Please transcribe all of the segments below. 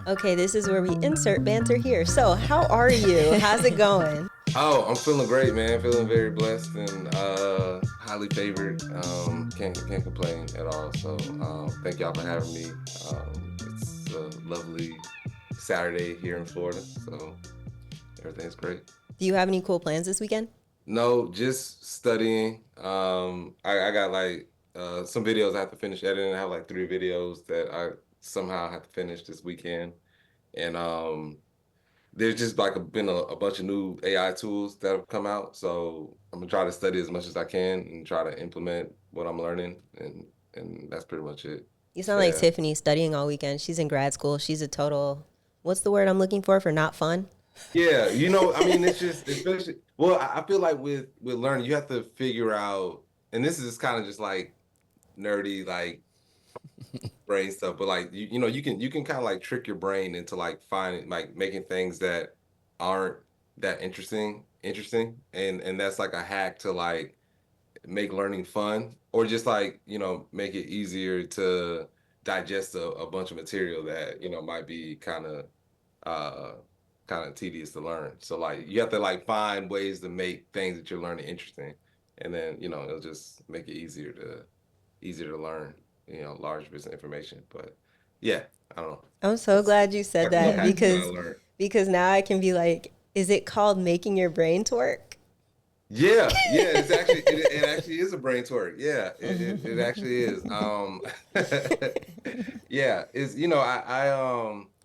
Okay, this is where we insert banter here. So, how are you? How's it going? Oh, I'm feeling great, man. Feeling very blessed and highly favored. Can't complain at all. So thank y'all for having me. It's a lovely Saturday here in Florida, so everything's great. Do you have any cool plans this weekend? No, just studying. I got like some videos I have to finish editing. I have like 3 videos that I somehow have to finish this weekend, and there's just like been a bunch of new AI tools that have come out. So I'm gonna try to study as much as I can and try to implement what I'm learning, and that's pretty much it. You sound like Yeah, Tiffany studying all weekend. She's in grad school. She's a total, what's the word I'm looking for not fun? yeah. I mean, it's just especially. Well, I feel like with learning, you have to figure out, and this is kind of just like nerdy, like brain stuff. But like you can kind of like trick your brain into like finding like making things that aren't that interesting, and that's like a hack to like make learning fun or just like make it easier to digest a bunch of material that might be uh kind of tedious to learn. So like you have to like find ways to make things that you're learning interesting, and then it'll just make it easier to learn large bits of information. But yeah, I don't know. I'm so That's glad you said little that hacks that I because learned. now I can be like, is it called making your brains work? Yeah, it actually is a brain twerk. Yeah, it actually is. Yeah, it's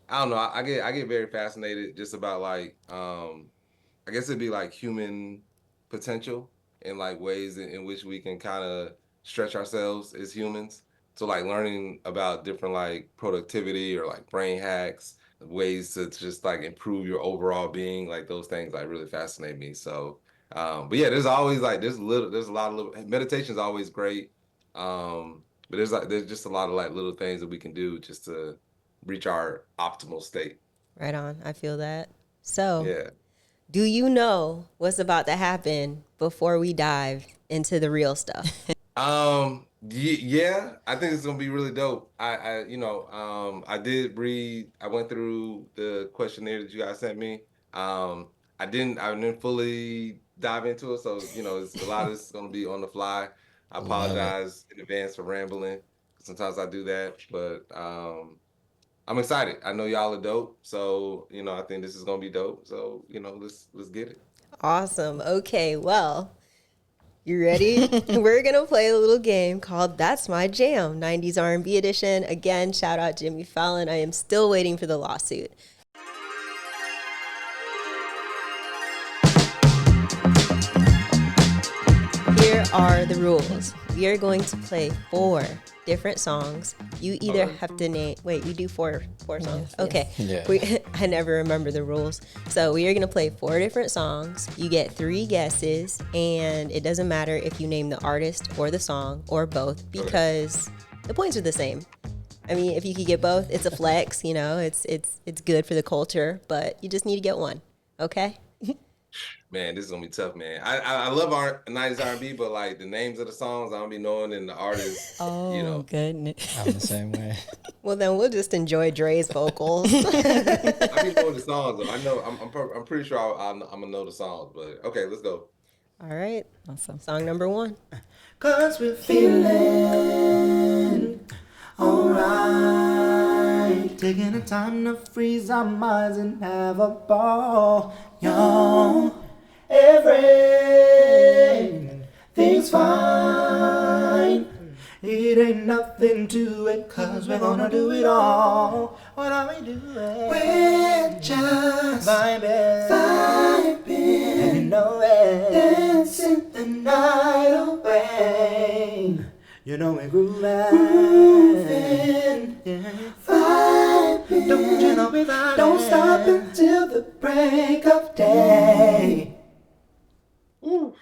I don't know. I get very fascinated just about like I guess it'd be like human potential and like ways in which we can kind of stretch ourselves as humans. So like learning about different like productivity or like brain hacks, ways to just like improve your overall being, like those things like really fascinate me. So but yeah, there's always like there's a lot of little meditation is always great. But there's just a lot of like little things that we can do just to reach our optimal state. Right on. I feel that. So, Yeah. do you know what's about to happen before we dive into the real stuff? Yeah, I think it's gonna be really dope. I did read. I went through the questionnaire that you guys sent me. Um, I didn't fully dive into it, so it's a lot of this is gonna be on the fly. I Love it. apologize in advance for rambling. Sometimes I do that, but I'm excited. I know y'all are dope, so I think this is gonna be dope. So let's get it. Awesome. Okay, well, you ready? We're going to play a little game called That's My Jam, 90s R&B edition. Again, shout out Jimmy Fallon. I am still waiting for the lawsuit. Here are the rules. We are going to play 4 different songs. You either have to name. Wait, we do four songs. Okay. Yeah. I never remember the rules. So we are going to play 4 different songs. You get 3 guesses, and it doesn't matter if you name the artist or the song or both because the points are the same. I mean, if you could get both, it's a flex. It's good for the culture, but you just need to get one. Okay. Man, this is gonna be tough, man. I love our 90s R&B, but like the names of the songs I don't be knowing and the artists, Oh, goodness. I'm the same way. Well, then we'll just enjoy Dre's vocals. I be knowing the songs though. I know I'm pretty sure I'm gonna know the songs, but okay, let's go. All right. Awesome. Song number 1. Cause we're feeling alright. Taking the time to freeze our minds and have a ball. Yo, everything's fine. It ain't nothing to it, cause we're gonna do it all. What are we doing? We're just vibing, and you know it. Dancing the night away. You know we're grooving, yeah. Vibing. Don't you know we're vibing? Don't stop until the break of day. Ooh.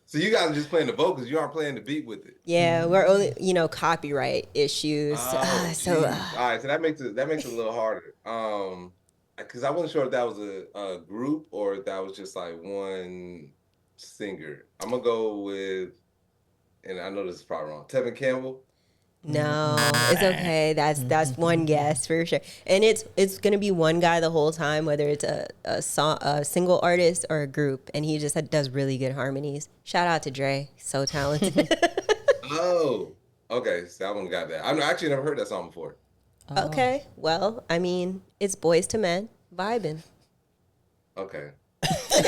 So you guys are just playing the vocals. You aren't playing the beat with it. Yeah, we're only, copyright issues. Oh, So, geez. All right. So that makes it a little harder. Because I wasn't sure if that was a group or if that was just like one singer. I'm gonna go with, and I know this is probably wrong. Tevin Campbell. No, it's okay. That's one guess for sure, and it's gonna be one guy the whole time, whether it's a single artist or a group, and he just does really good harmonies. Shout out to Dre, so talented. Oh, okay. So I wouldn't got that. I've actually never heard that song before. Okay, well, I mean, it's Boys to Men vibing. Okay. That's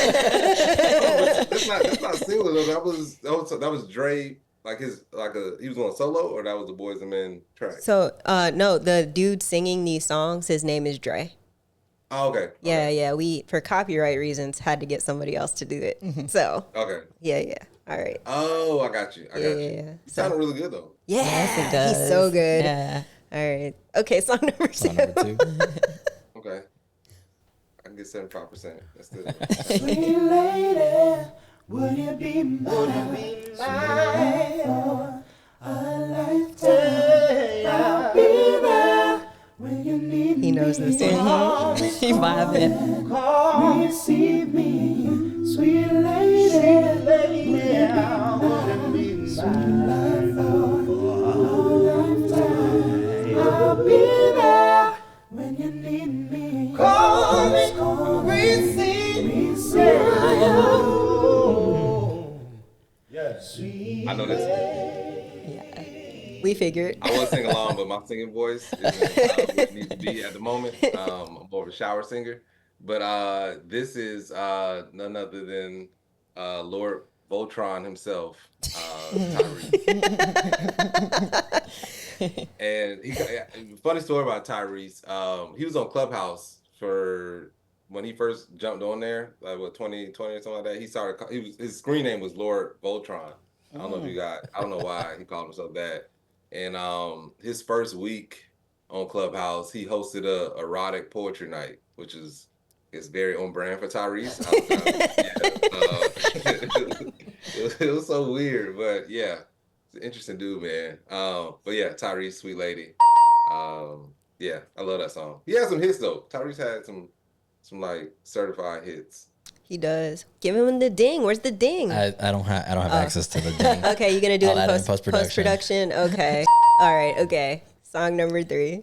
not single though. That was Dre. Like he was going solo, or that was the Boys and Men track. So no, the dude singing these songs, his name is Dre. Oh, okay. Yeah. We, for copyright reasons, had to get somebody else to do it. So Okay. yeah. All right. Oh, I got you. Yeah. He sounded really good though. Yeah, Yes, it does. he's so good. Yeah. All right. Okay, song number Song 2. number 2. Okay. I can get 75%. That's good. Sweet lady, would you be mine for a lifetime? I'll be there when you need me. He knows this too. He vibing. Call me, see me, sweet lady, would you be mine for a lifetime? I'll be there when you need me. Call me, receive me, I know this. We figured. I was singing along, but my singing voice isn't what it needs to be at the moment. I'm more of a shower singer. But this is none other than Lord Voltron himself, Tyrese. And funny story about Tyrese. He was on Clubhouse for when he first jumped on there, like what 2020 or something like that. He started. His screen name was Lord Voltron. I don't know if you got. I don't know why he called himself that. And his first week on Clubhouse, he hosted a erotic poetry night, which is very on brand for Tyrese. It was so weird, but yeah, it's an interesting dude, man. But yeah, Tyrese, Sweet Lady. Yeah, I love that song. He had some hits though. Tyrese had some like certified hits. He does. Give him the ding. Where's the ding? I don't have access to the ding. Okay, you're gonna do I'll it add in it in post-production. post-production? Okay. All right. Okay. Song number 3.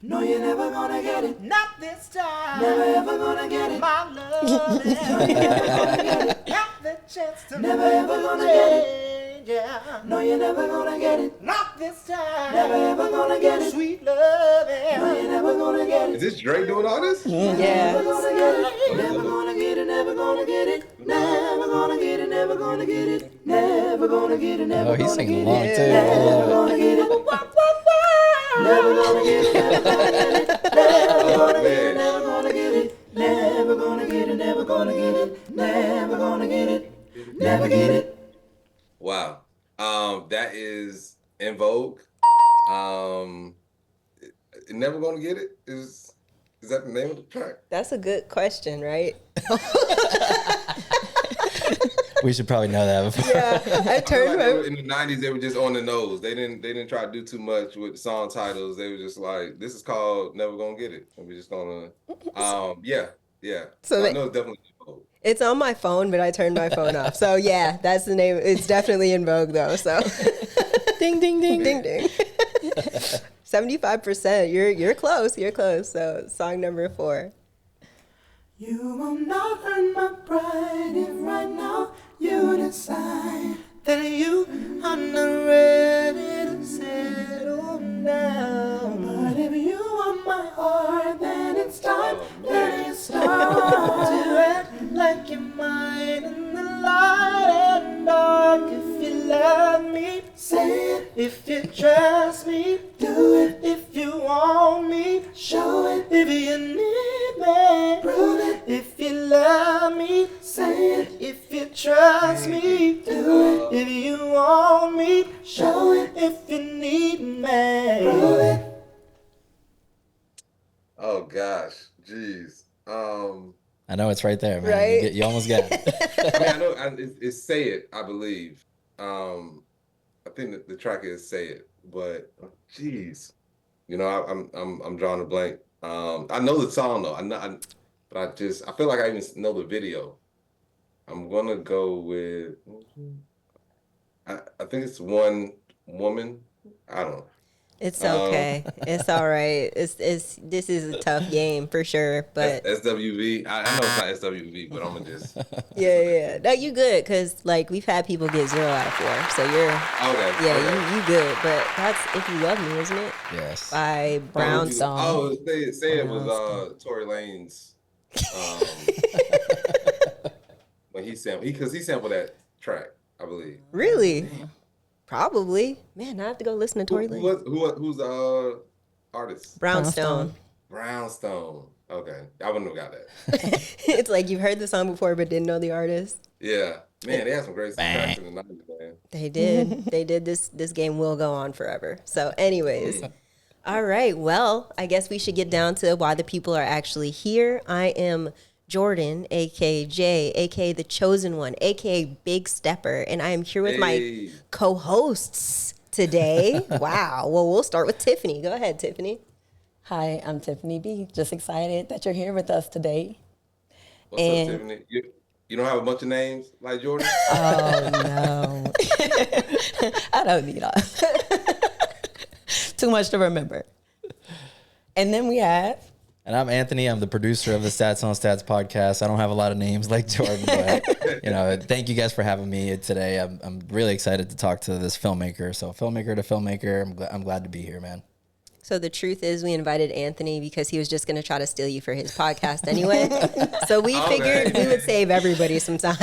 No, you're never gonna get it. Not this time. Never ever gonna get it. My love. No, you're never gonna get it. Not the chance to never ever gonna get it. Yeah. No, you're never gonna get it. Not this time. Never ever gonna get it. Sweet love. No, you're never gonna get it. Is this Drake doing all this? Yeah. Never gonna get it. Never gonna get it. Never gonna get it. Never gonna get it. Never gonna get it. Never gonna get it. Never Oh, he's gonna singing get along it. too. Never gonna get it. Never gonna get it. Never gonna get it. Never gonna get it. Never gonna get it. Never gonna get it. Never gonna get it. Never gonna get it. Never get it. Wow. That is in vogue. Never Gonna Get It is that the name of the track? That's a good question, right? We should probably know that before. Yeah. I I feel turned like my. in the 90s they were just on the nose. They didn't try to do too much with the song titles. They were just like, this is called Never Gonna Get It. And we're just gonna yeah. So I know it's definitely in vogue. It's on my phone, but I turned my phone off. So yeah, that's the name. It's definitely in vogue though. So ding ding ding ding ding. 75%. You're close. You're close. So song number 4. You will not hurt my pride if right now you decide that you are not ready to settle down. But if you want my heart, then it's time that you start to act like you're mine in the light and dark. If you love me, say it. If you trust me, do it. If you want me, show it. If you need me, prove it. If you love me, say it. If you trust me, do it. If you want me, show it. If you need me, prove it. Oh gosh, jeez. I know it's right there, man. Right? You almost got it. I mean, I know it's Say It, I believe. I think that the track is Say It, but jeez, you know, I'm drawing a blank. I know the song though. But I feel like I even know the video. I'm gonna go with. I think it's One Woman. I don't. It's okay. It's all right. This is a tough game for sure, but SWV. I know it's not SWV, but I'm gonna just. yeah. No, you good because like we've had people get 0 out of 4, so you're Okay. yeah, okay. you good. But that's If You Love Me, isn't it? Yes. By Brownstone. Oh, say it was Tory Lanez. When he sampled that track, I believe. Really? Probably. Man, I have to go listen to Tory Lanez. Who's the artist? Brownstone. Brownstone. Okay, I wouldn't have got that. It's like you've heard the song before but didn't know the artist. Yeah, man, they had some great tracks in the 90s, man. They did. They did. This game will go on forever. So, anyways. All right. Well, I guess we should get down to why the people are actually here. I am Jordan, aka Jay, aka the Chosen One, aka Big Stepper, and I am here with my co-hosts today. Wow. Well, we'll start with Tiffany. Go ahead, Tiffany. Hi, I'm Tiffany B. Just excited that you're here with us today. What's up, Tiffany? You don't have a bunch of names like Jordan? Oh, no. I don't need all. Too much to remember. And then we have... And I'm Anthony. I'm the producer of the Stats on Stats podcast. I don't have a lot of names like Jordan, but thank you guys for having me today. I'm really excited to talk to this filmmaker. So filmmaker to filmmaker, I'm glad to be here, man. So the truth is we invited Anthony because he was just going to try to steal you for his podcast anyway. So we figured we would save everybody some time.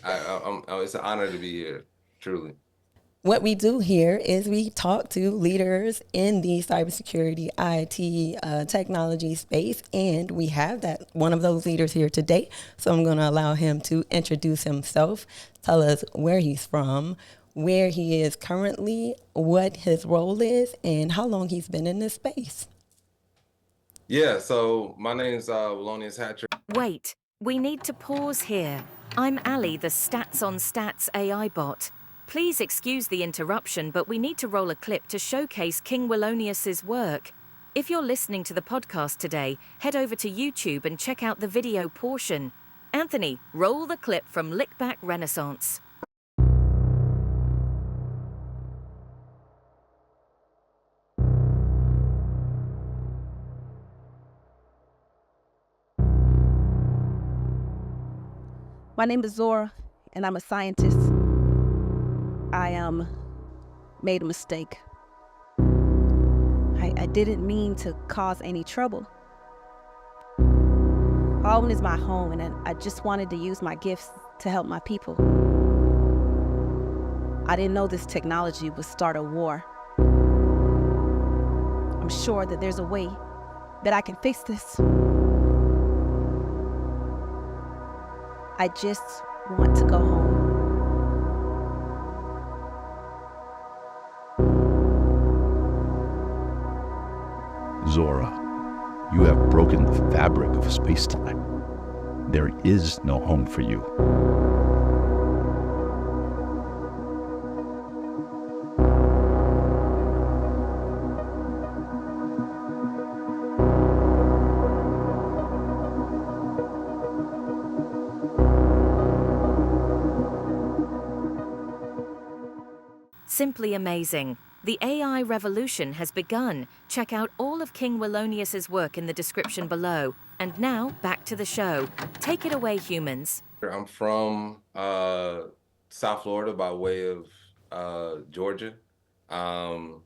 It's an honor to be here, truly. What we do here is we talk to leaders in the cybersecurity, IT, technology space, and we have one of those leaders here today. So I'm going to allow him to introduce himself, tell us where he's from, where he is currently, what his role is, and how long he's been in this space. Yeah, so my name's Willonius Hatcher. Wait, we need to pause here. I'm Ali, the Stats on Stats AI bot. Please excuse the interruption, but we need to roll a clip to showcase King Willonius's work. If you're listening to the podcast today, head over to YouTube and check out the video portion. Anthony, roll the clip from Lickback Renaissance. My name is Zora, and I'm a scientist. I made a mistake. I didn't mean to cause any trouble. Home is my home, and I just wanted to use my gifts to help my people. I didn't know this technology would start a war. I'm sure that there's a way that I can fix this. I just want to go home. Zora, you have broken the fabric of space-time. There is no home for you. Simply amazing. The AI revolution has begun. Check out all of King Willonius's work in the description below. And now, back to the show. Take it away, humans. I'm from South Florida by way of Georgia. What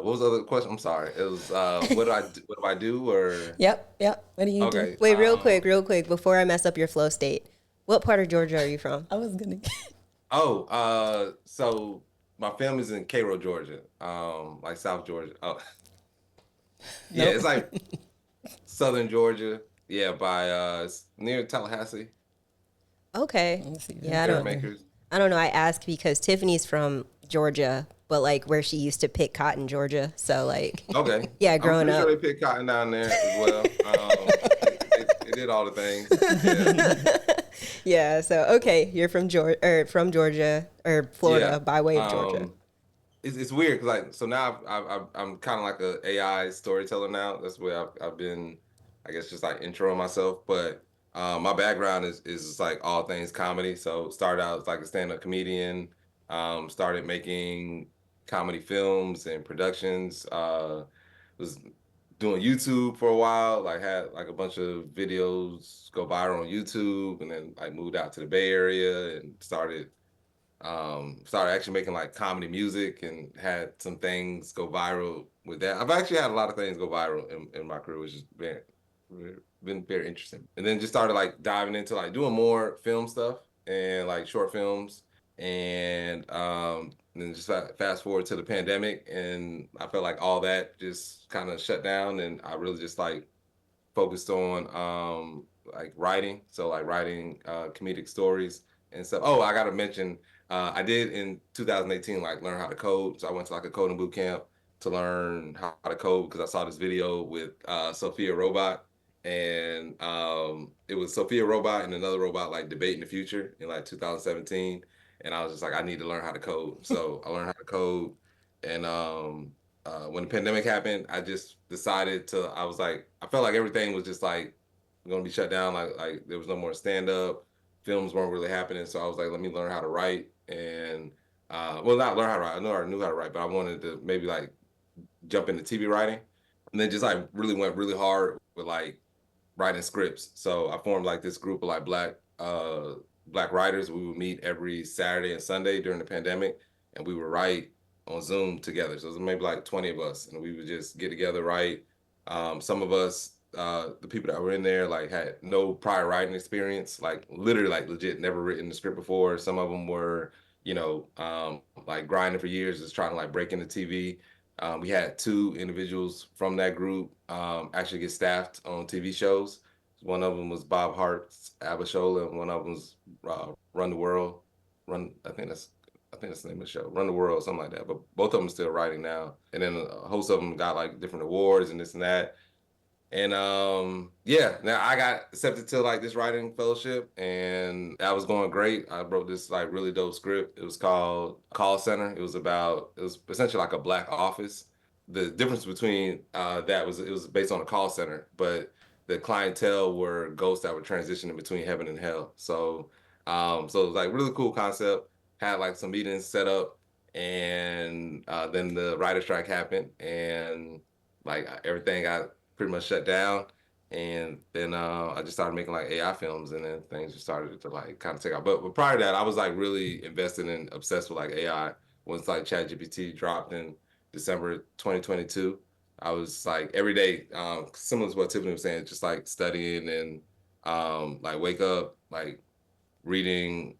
was the other question? I'm sorry. It was what do I do or Yep. What do you do? Wait, real quick, before I mess up your flow state. What part of Georgia are you from? I was going to... So my family's in Cairo, Georgia, like South Georgia. Oh, yeah, It's like Southern Georgia. Yeah, by near Tallahassee. Okay. Yeah, I don't know. I asked because Tiffany's from Georgia, but like where she used to pick cotton, Georgia. So like, okay. Yeah, growing up. Sure they pick cotton down there as well. It did all the things. Yeah. Yeah, so okay, you're from Georgia or Florida by way of Georgia. It's weird because like so now I'm kind of like a AI storyteller now. That's where I've been, I guess, just like introing myself. But my background is like all things comedy. So started out as like a stand-up comedian, Started making comedy films and productions. Was doing YouTube for a while, like had like a bunch of videos go viral on YouTube, and then like moved out to the Bay Area and started actually making like comedy music and had some things go viral with that. I've actually had a lot of things go viral in my career, which has been very interesting. And then just started like diving into like doing more film stuff and like short films. And then just fast forward to the pandemic, and I felt like all that just kind of shut down, and I really just like focused on like writing. So like writing comedic stories and stuff. Oh, I gotta mention, I did in 2018 like learn how to code. So I went to like a coding boot camp to learn how to code because I saw this video with Sophia Robot, and it was Sophia Robot and another robot like debating the future in like 2017. And I was just like, I need to learn how to code. So I learned how to code, and when the pandemic happened, I just decided to. I was like, I felt like everything was just like going to be shut down. Like there was no more stand up, films weren't really happening. So I was like, let me learn how to write, and well, not learn how to write. I know I knew how to write, but I wanted to maybe like jump into TV writing, and then just like really went really hard with like writing scripts. So I formed like this group of like black writers. We would meet every Saturday and Sunday during the pandemic, and we would write on Zoom together. So it was maybe like 20 of us, and we would just get together, write. Some of us, the people that were in there, like had no prior writing experience, like literally, like legit, never written the script before. Some of them were, like grinding for years, just trying to like break into TV. We had two individuals from that group actually get staffed on TV shows. One of them was Bob Hart's Abishola, and one of them was Run the World. I think that's the name of the show, Run the World, something like that. But both of them are still writing now. And then a host of them got like different awards and this and that. And yeah, now I got accepted to like this writing fellowship, and that was going great. I wrote this like really dope script. It was called Call Center. It was essentially like a black office. The difference between that was it was based on a call center, but the clientele were ghosts that were transitioning between heaven and hell. So it was like really cool concept. Had like some meetings set up, and then the writer strike happened, and like everything got pretty much shut down. And then I just started making like AI films, and then things just started to like kind of take off. But prior to that, I was like really invested and obsessed with like AI. Once like ChatGPT dropped in December 2022, I was like every day, similar to what Tiffany was saying, just like studying and like wake up, like reading,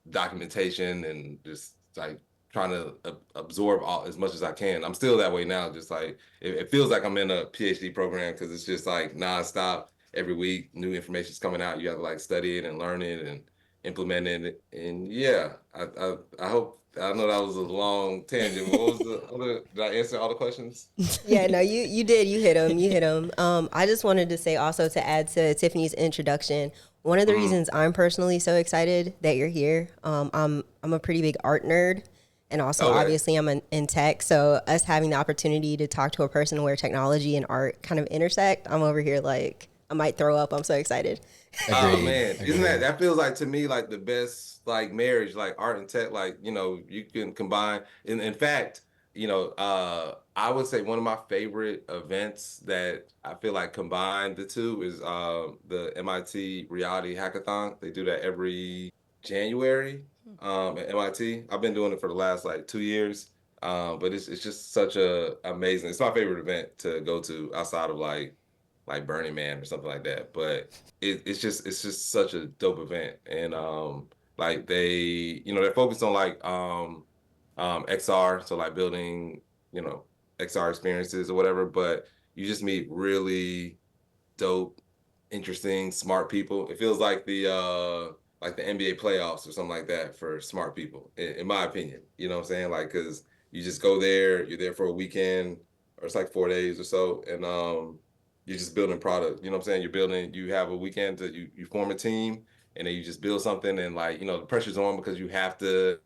documentation and just like trying to absorb all as much as I can. I'm still that way now. Just like it feels like I'm in a PhD program because it's just like nonstop. Every week, new information's coming out. You have to like study it and learn it and implement it. And yeah, I hope. I know that was a long tangent. But what was the other? Did I answer all the questions? Yeah, no, you did. You hit them. You hit them. I just wanted to say also to add to Tiffany's introduction, one of the reasons I'm personally so excited that you're here, I'm a pretty big art nerd, and also obviously I'm in tech. So us having the opportunity to talk to a person where technology and art kind of intersect, I'm over here like I might throw up. I'm so excited. Oh man, isn't that feels like to me like the best like marriage, like art and tech, like you can combine. In fact, I would say one of my favorite events that I feel like combined the two is the MIT Reality Hackathon. They do that every January at MIT. I've been doing it for the last like 2 years, but it's just such a amazing. It's my favorite event to go to outside of like Burning Man or something like that. But it's just such a dope event, and like they're focused on like XR, so like building XR experiences or whatever. But you just meet really dope, interesting, smart people. It feels like the NBA playoffs or something like that for smart people, in my opinion. You know what I'm saying? Like, because you just go there, you're there for a weekend, or it's like 4 days or so, and you're just building product. You know what I'm saying? You have a weekend to you form a team, and then you just build something, and like the pressure's on because you have to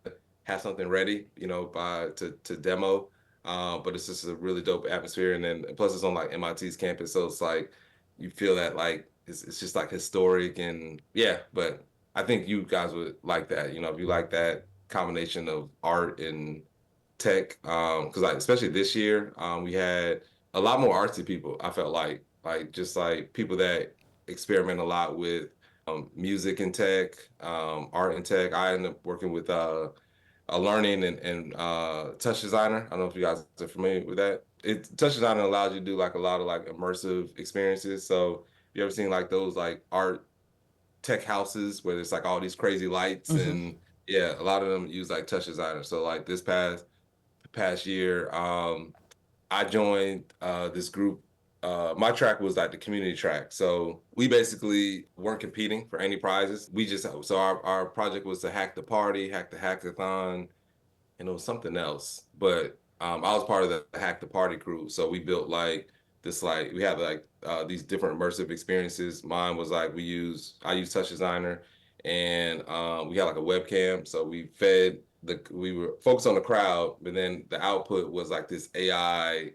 have something ready, to demo. But it's just a really dope atmosphere, and then plus it's on like MIT's campus, so it's like you feel that like it's just like historic, and yeah. But I think you guys would like that. If you like that combination of art and tech. Because like especially this year, we had a lot more artsy people. I felt like just like people that experiment a lot with music and tech, art and tech. I ended up working with a learning and touch designer. I don't know if you guys are familiar with that. Touch designer allows you to do like a lot of like immersive experiences. So you ever seen like those like art tech houses where there's like all these crazy lights and yeah, a lot of them use like touch designer. So like this past year, I joined this group. My track was like the community track. So we basically weren't competing for any prizes. We just, so our project was to hack the party, hack the hackathon, and it was something else. But I was part of the Hack the Party crew. So we built like this, like we had like these different immersive experiences. Mine was like I used Touch Designer, and we had like a webcam. So we were focused on the crowd, but then the output was like this AI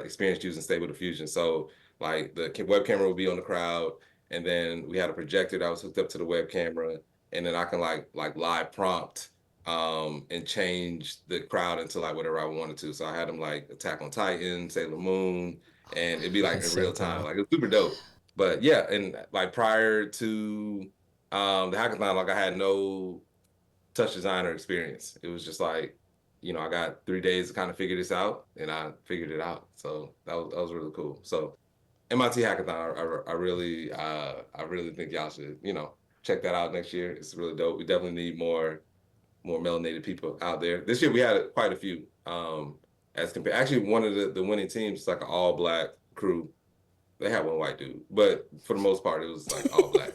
experience using Stable Diffusion. So like the web camera would be on the crowd, and then we had a projector that was hooked up to the web camera, and then I can like live prompt and change the crowd into like whatever I wanted to. So I had them like Attack on Titan, Sailor Moon, and it'd be like in real time. Like it was super dope. But yeah, and like prior to the hackathon, like I had no touch designer experience. It was just like, I got 3 days to kind of figure this out, and I figured it out. So that was really cool. So MIT Hackathon, I really think y'all should, check that out next year. It's really dope. We definitely need more melanated people out there. This year we had quite a few. As compared, actually, one of the winning teams is like an all black crew. They had one white dude, but for the most part, it was like all black.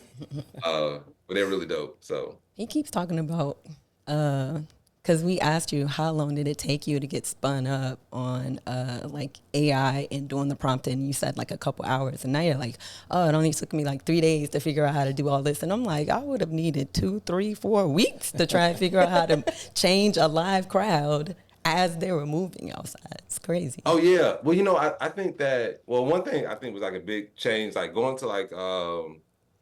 But they're really dope. So he keeps talking about, because we asked you how long did it take you to get spun up on like AI and doing the prompting, and you said like a couple hours, and now you're like, oh, it only took me like 3 days to figure out how to do all this. And I'm like, I would have needed 2, 3, 4 weeks to try and figure out how to change a live crowd as they were moving outside. It's crazy. Oh yeah. Well, I think that, one thing I think was like a big change, like going to like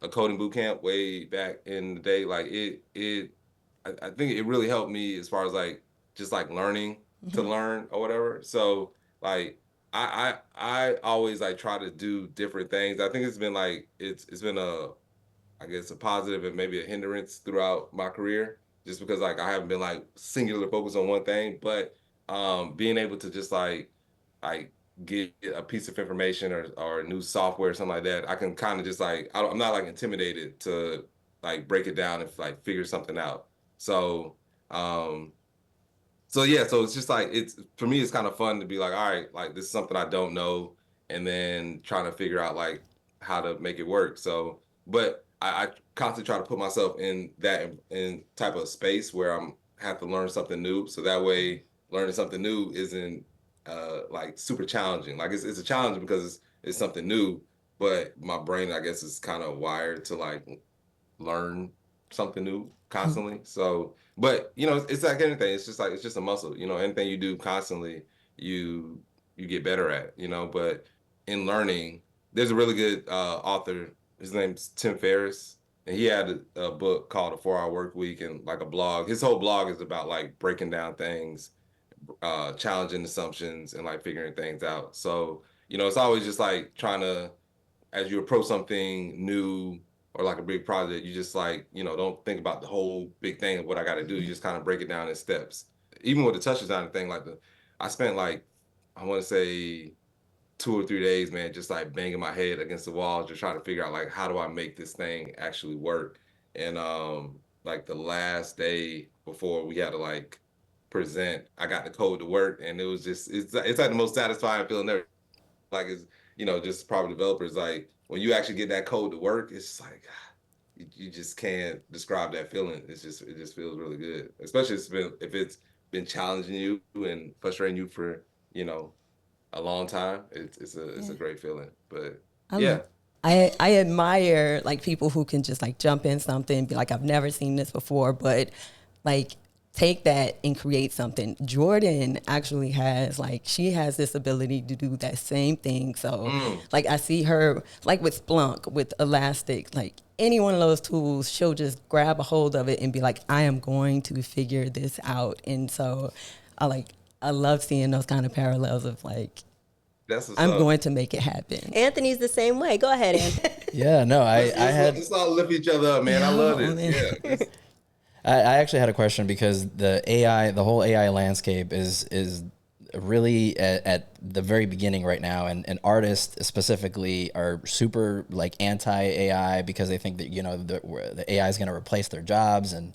a coding boot camp way back in the day, like I think it really helped me as far as like just like learning to learn or whatever. So like I always like try to do different things. I think it's been like it's been I guess a positive and maybe a hindrance throughout my career, just because like I haven't been like singular focused on one thing. But being able to just like get a piece of information or new software or something like that, I can kind of just like I'm not like intimidated to like break it down and like figure something out. So so it's just like for me it's kind of fun to be like, all right, like this is something I don't know, and then trying to figure out like how to make it work. So but I constantly try to put myself in that in type of space where I'm have to learn something new, so that way learning something new isn't like super challenging. Like it's a challenge because it's something new, but my brain, I guess, is kind of wired to like learn something new constantly. So, but it's like anything. It's just a muscle. Anything you do constantly, you get better at. But in learning, there's a really good author. His name's Tim Ferriss, and he had a book called A 4-Hour Workweek, and like a blog. His whole blog is about like breaking down things, challenging assumptions, and like figuring things out. So it's always just like trying to, as you approach something new or like a big project, you just like don't think about the whole big thing of what I got to do. You just kind of break it down in steps. Even with the touch design thing, like I spent like, I want to say 2 or 3 days, man, just like banging my head against the wall, just trying to figure out like how do I make this thing actually work. And like the last day before we had to like present, I got the code to work, and it was just it's like the most satisfying feeling ever. Like it's just probably developers, like when you actually get that code to work, it's like you just can't describe that feeling. It just feels really good, especially if it's been challenging you and frustrating you for a long time. It's a great feeling. But I admire like people who can just like jump in something and be like, I've never seen this before, but like take that and create something. Jordan actually she has this ability to do that same thing. So like I see her like with Splunk, with Elastic, like any one of those tools, she'll just grab a hold of it and be like, I am going to figure this out. And so I love seeing those kind of parallels of like, I'm going to make it happen. Anthony's the same way. Go ahead, Anthony. Yeah, no, Let's all lift each other up, man. I love it. Yeah. I actually had a question because the whole AI landscape is really at the very beginning right now, and artists specifically are super like anti-AI because they think that the AI is going to replace their jobs and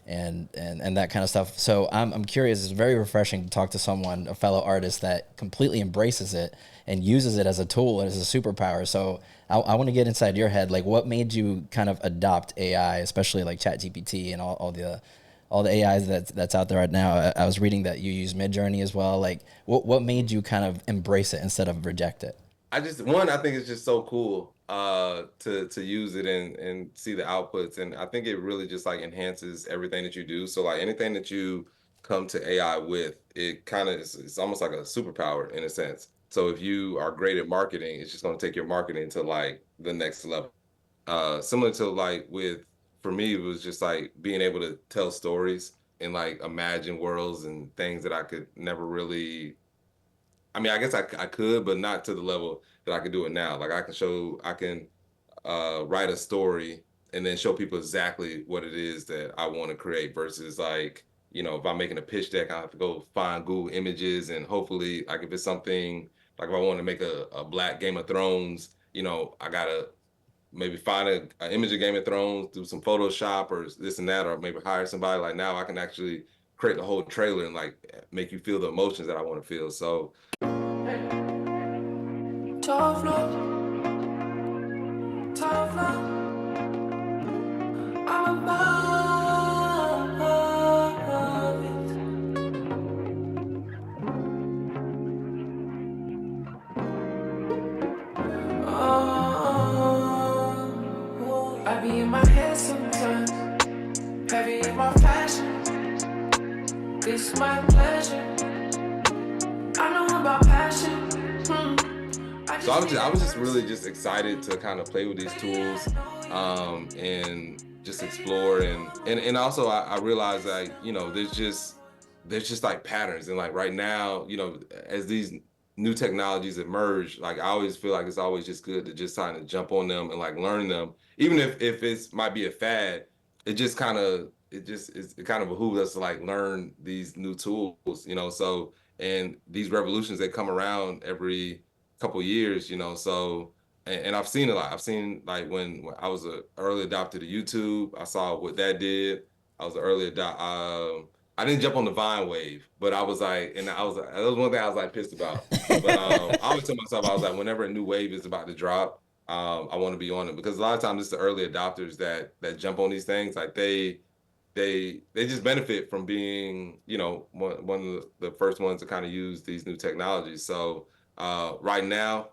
that kind of stuff. So I'm curious. It's very refreshing to talk to someone, a fellow artist, that completely embraces it and uses it as a tool and as a superpower. So I want to get inside your head. Like, what made you kind of adopt AI, especially like ChatGPT and all the AIs that's out there right now? I was reading that you use Midjourney as well. Like, what made you kind of embrace it instead of reject it? I think it's just so cool to use it and see the outputs, and I think it really just like enhances everything that you do. So like anything that you come to AI with, it kind of it's almost like a superpower in a sense. So if you are great at marketing, it's just going to take your marketing to like the next level. Similar to like for me, it was just like being able to tell stories and like imagine worlds and things that I could never really. I mean, I guess I could, but not to the level that I can do it now. Like I can write a story and then show people exactly what it is that I want to create versus like, if I'm making a pitch deck, I have to go find Google images and hopefully like if it's something like if I want to make a Black Game of Thrones, I gotta maybe find an image of Game of Thrones, do some Photoshop or this and that, or maybe hire somebody. Like now I can actually create the whole trailer and like make you feel the emotions that I want to feel. So tough love, I'm above it. I be in my head sometimes, heavy in my passion. This is my pleasure. I know about passion. So I was just really just excited to kind of play with these tools and just explore and also I realized like there's just like patterns and like right now as these new technologies emerge, like I always feel like it's always just good to just kind of jump on them and like learn them, even if it might be a fad. It kind of behooves us to like learn these new tools, so and these revolutions that come around every couple years, so and I've seen a lot. I've seen like when I was an early adopter to YouTube, I saw what that did. I was an early adopter. I didn't jump on the Vine wave, but I was like, that was one thing I was like pissed about. But I always tell myself, I was like, whenever a new wave is about to drop, I want to be on it because a lot of times it's the early adopters that jump on these things. Like they just benefit from being, one of the first ones to kind of use these new technologies. So right now,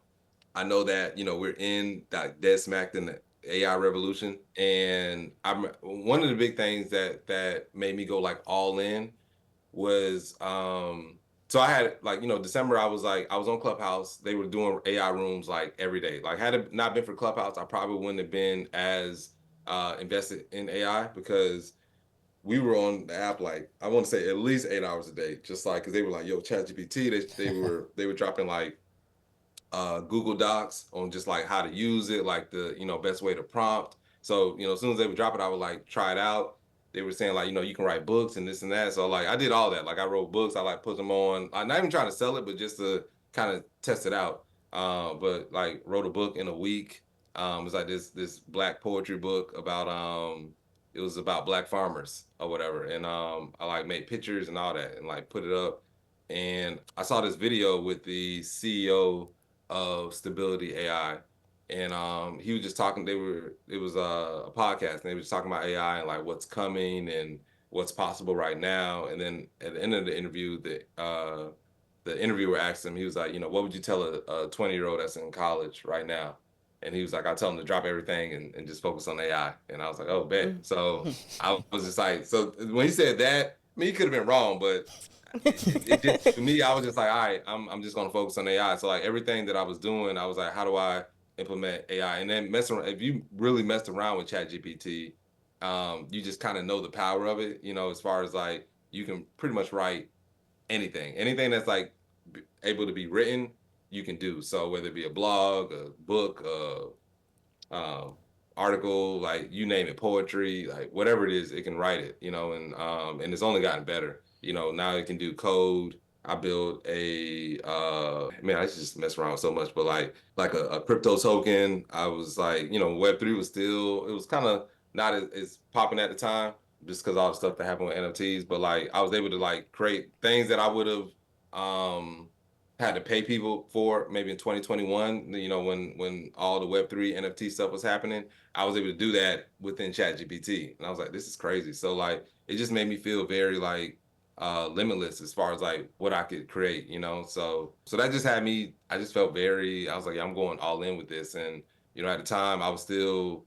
I know that we're in that dead smack in the AI revolution, and one of the big things that made me go like all in was so I had like December I was on Clubhouse. They were doing AI rooms like every day. Like had it not been for Clubhouse, I probably wouldn't have been as invested in AI because we were on the app like I want to say at least 8 hours a day, just like because they were like, yo, ChatGPT. They were dropping like Google Docs on just like how to use it, like the best way to prompt. So as soon as they would drop it, I would like try it out. They were saying like you can write books and this and that. So like I did all that. Like I wrote books. I like put them on. I'm not even trying to sell it, but just to kind of test it out. But like wrote a book in a week. It's like this Black poetry book about it was about Black farmers or whatever. And I like made pictures and all that and like put it up. And I saw this video with the CEO of Stability AI, and he was just talking. It was a podcast, and they were just talking about AI and like what's coming and what's possible right now. And then at the end of the interview, the interviewer asked him, he was like, what would you tell a 20-year-old that's in college right now? And he was like, I tell him to drop everything and just focus on AI. And I was like, oh, bet. So I was just like, so when he said that, I mean, he could have been wrong, but it just, for me, I was just like, all right, I'm just gonna focus on AI. So like everything that I was doing, I was like, how do I implement AI. And then if you really messed around with ChatGPT, you just kind of know the power of it, as far as like you can pretty much write anything that's like able to be written, you can do. So whether it be a blog, a book, article, like you name it, poetry, like whatever it is, it can write it, and it's only gotten better. Now it can do code. I built man, I just mess around so much, but like a crypto token. I was like, Web3 it was kind of not as popping at the time, just because all the stuff that happened with NFTs. But like, I was able to like create things that I would have had to pay people for maybe in 2021, when all the Web3 NFT stuff was happening. I was able to do that within ChatGPT. And I was like, this is crazy. So like, it just made me feel very like limitless as far as like what I could create, So that just had me, I just felt I was like, yeah, I'm going all in with this. And, at the time I was still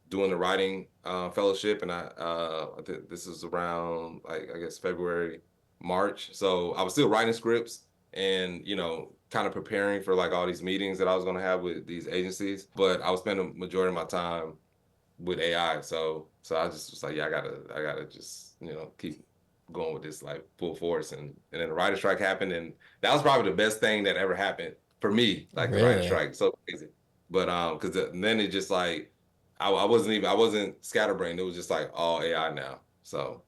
doing the writing fellowship, and I think this is around like, I guess February, March. So I was still writing scripts and, kind of preparing for like all these meetings that I was going to have with these agencies, but I was spending the majority of my time with AI. So I just was like, yeah, I gotta just, keep going with this like full force. And then the writer strike happened, and that was probably the best thing that ever happened for me. Like the writer strike, so crazy. But because then it just like, I wasn't scatterbrained. It was just like all AI now. So.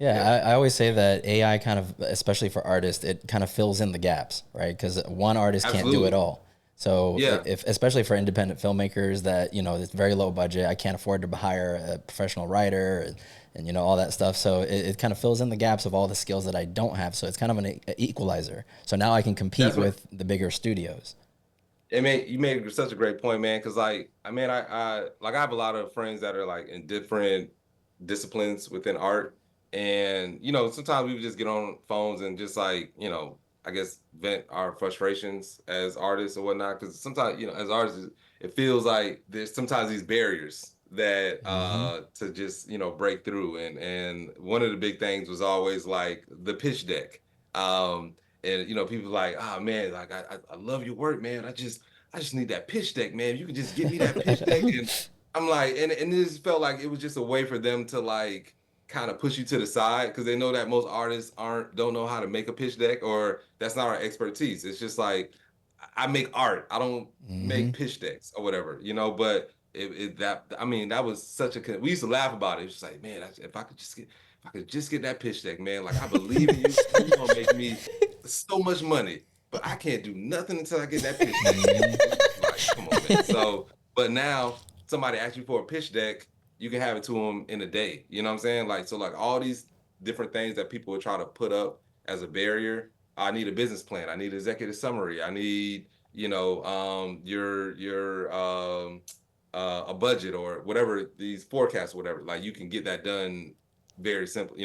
Yeah, I always say that AI kind of, especially for artists, it kind of fills in the gaps, right? Because one artist can't do it all. So if especially for independent filmmakers that, it's very low budget, I can't afford to hire a professional writer and all that stuff. So it kind of fills in the gaps of all the skills that I don't have. So it's kind of an equalizer. So now I can compete with the bigger studios. You made such a great point, man. Because I have a lot of friends that are like in different disciplines within art. And, sometimes we just get on phones and just like, I guess vent our frustrations as artists or whatnot. Because sometimes, as artists, it feels like there's sometimes these barriers that to just, break through. And one of the big things was always like the pitch deck. And, people like, oh man, like I love your work, man. I just need that pitch deck, man. You can just give me that pitch deck. And I'm like, and it just felt like it was just a way for them to like kind of push you to the side, because they know that most artists don't know how to make a pitch deck, or that's not our expertise. It's just like, I make art, I don't make pitch decks or whatever, but that was such we used to laugh about it. It's just like, man, if I could just get that pitch deck, man, like I believe in you, you're gonna make me so much money, but I can't do nothing until I get that pitch deck. Like, come on, man. So, but now somebody asks you for a pitch deck, you can have it to them in a day. You know what I'm saying? Like, so like all these different things that people would try to put up as a barrier. I need a business plan. I need an executive summary. I need, a budget or whatever, these forecasts, whatever. Like you can get that done very simple,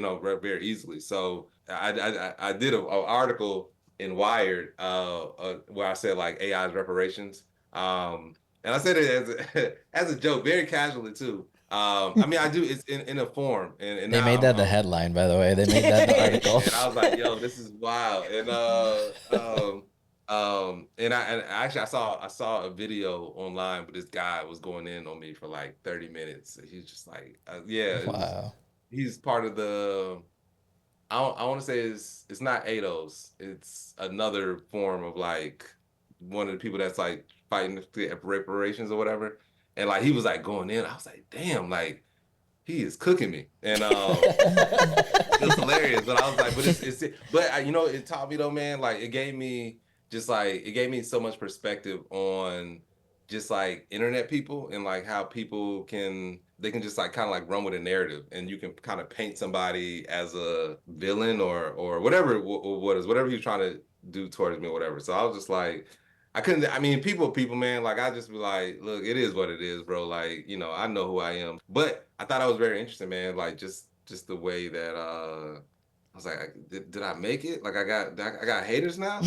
very easily. So I did an article in Wired where I said like AI's reparations. And I said it as a joke, very casually too. I do. It's in a form, and they made that the headline, by the way. They made that the article. And I was like, "Yo, this is wild." And I saw a video online, but this guy was going in on me for like 30 minutes. He's just like, wow. He's part of the. I want to say it's not ADOS. It's another form of like one of the people that's like fighting for reparations or whatever. And like he was like going in, I was like, damn, like he is cooking me, and it was hilarious. But I was like, it taught me though, man. Like it gave me so much perspective on just like internet people and like how people can just like kind of like run with a narrative, and you can kind of paint somebody as a villain or whatever whatever you're trying to do towards me or whatever. So I was just like. People, man, like, I just be like, look, it is what it is, bro. Like, I know who I am. But I thought I was very interesting, man. Like, just the way that, I was like, did I make it? Like, I got haters now?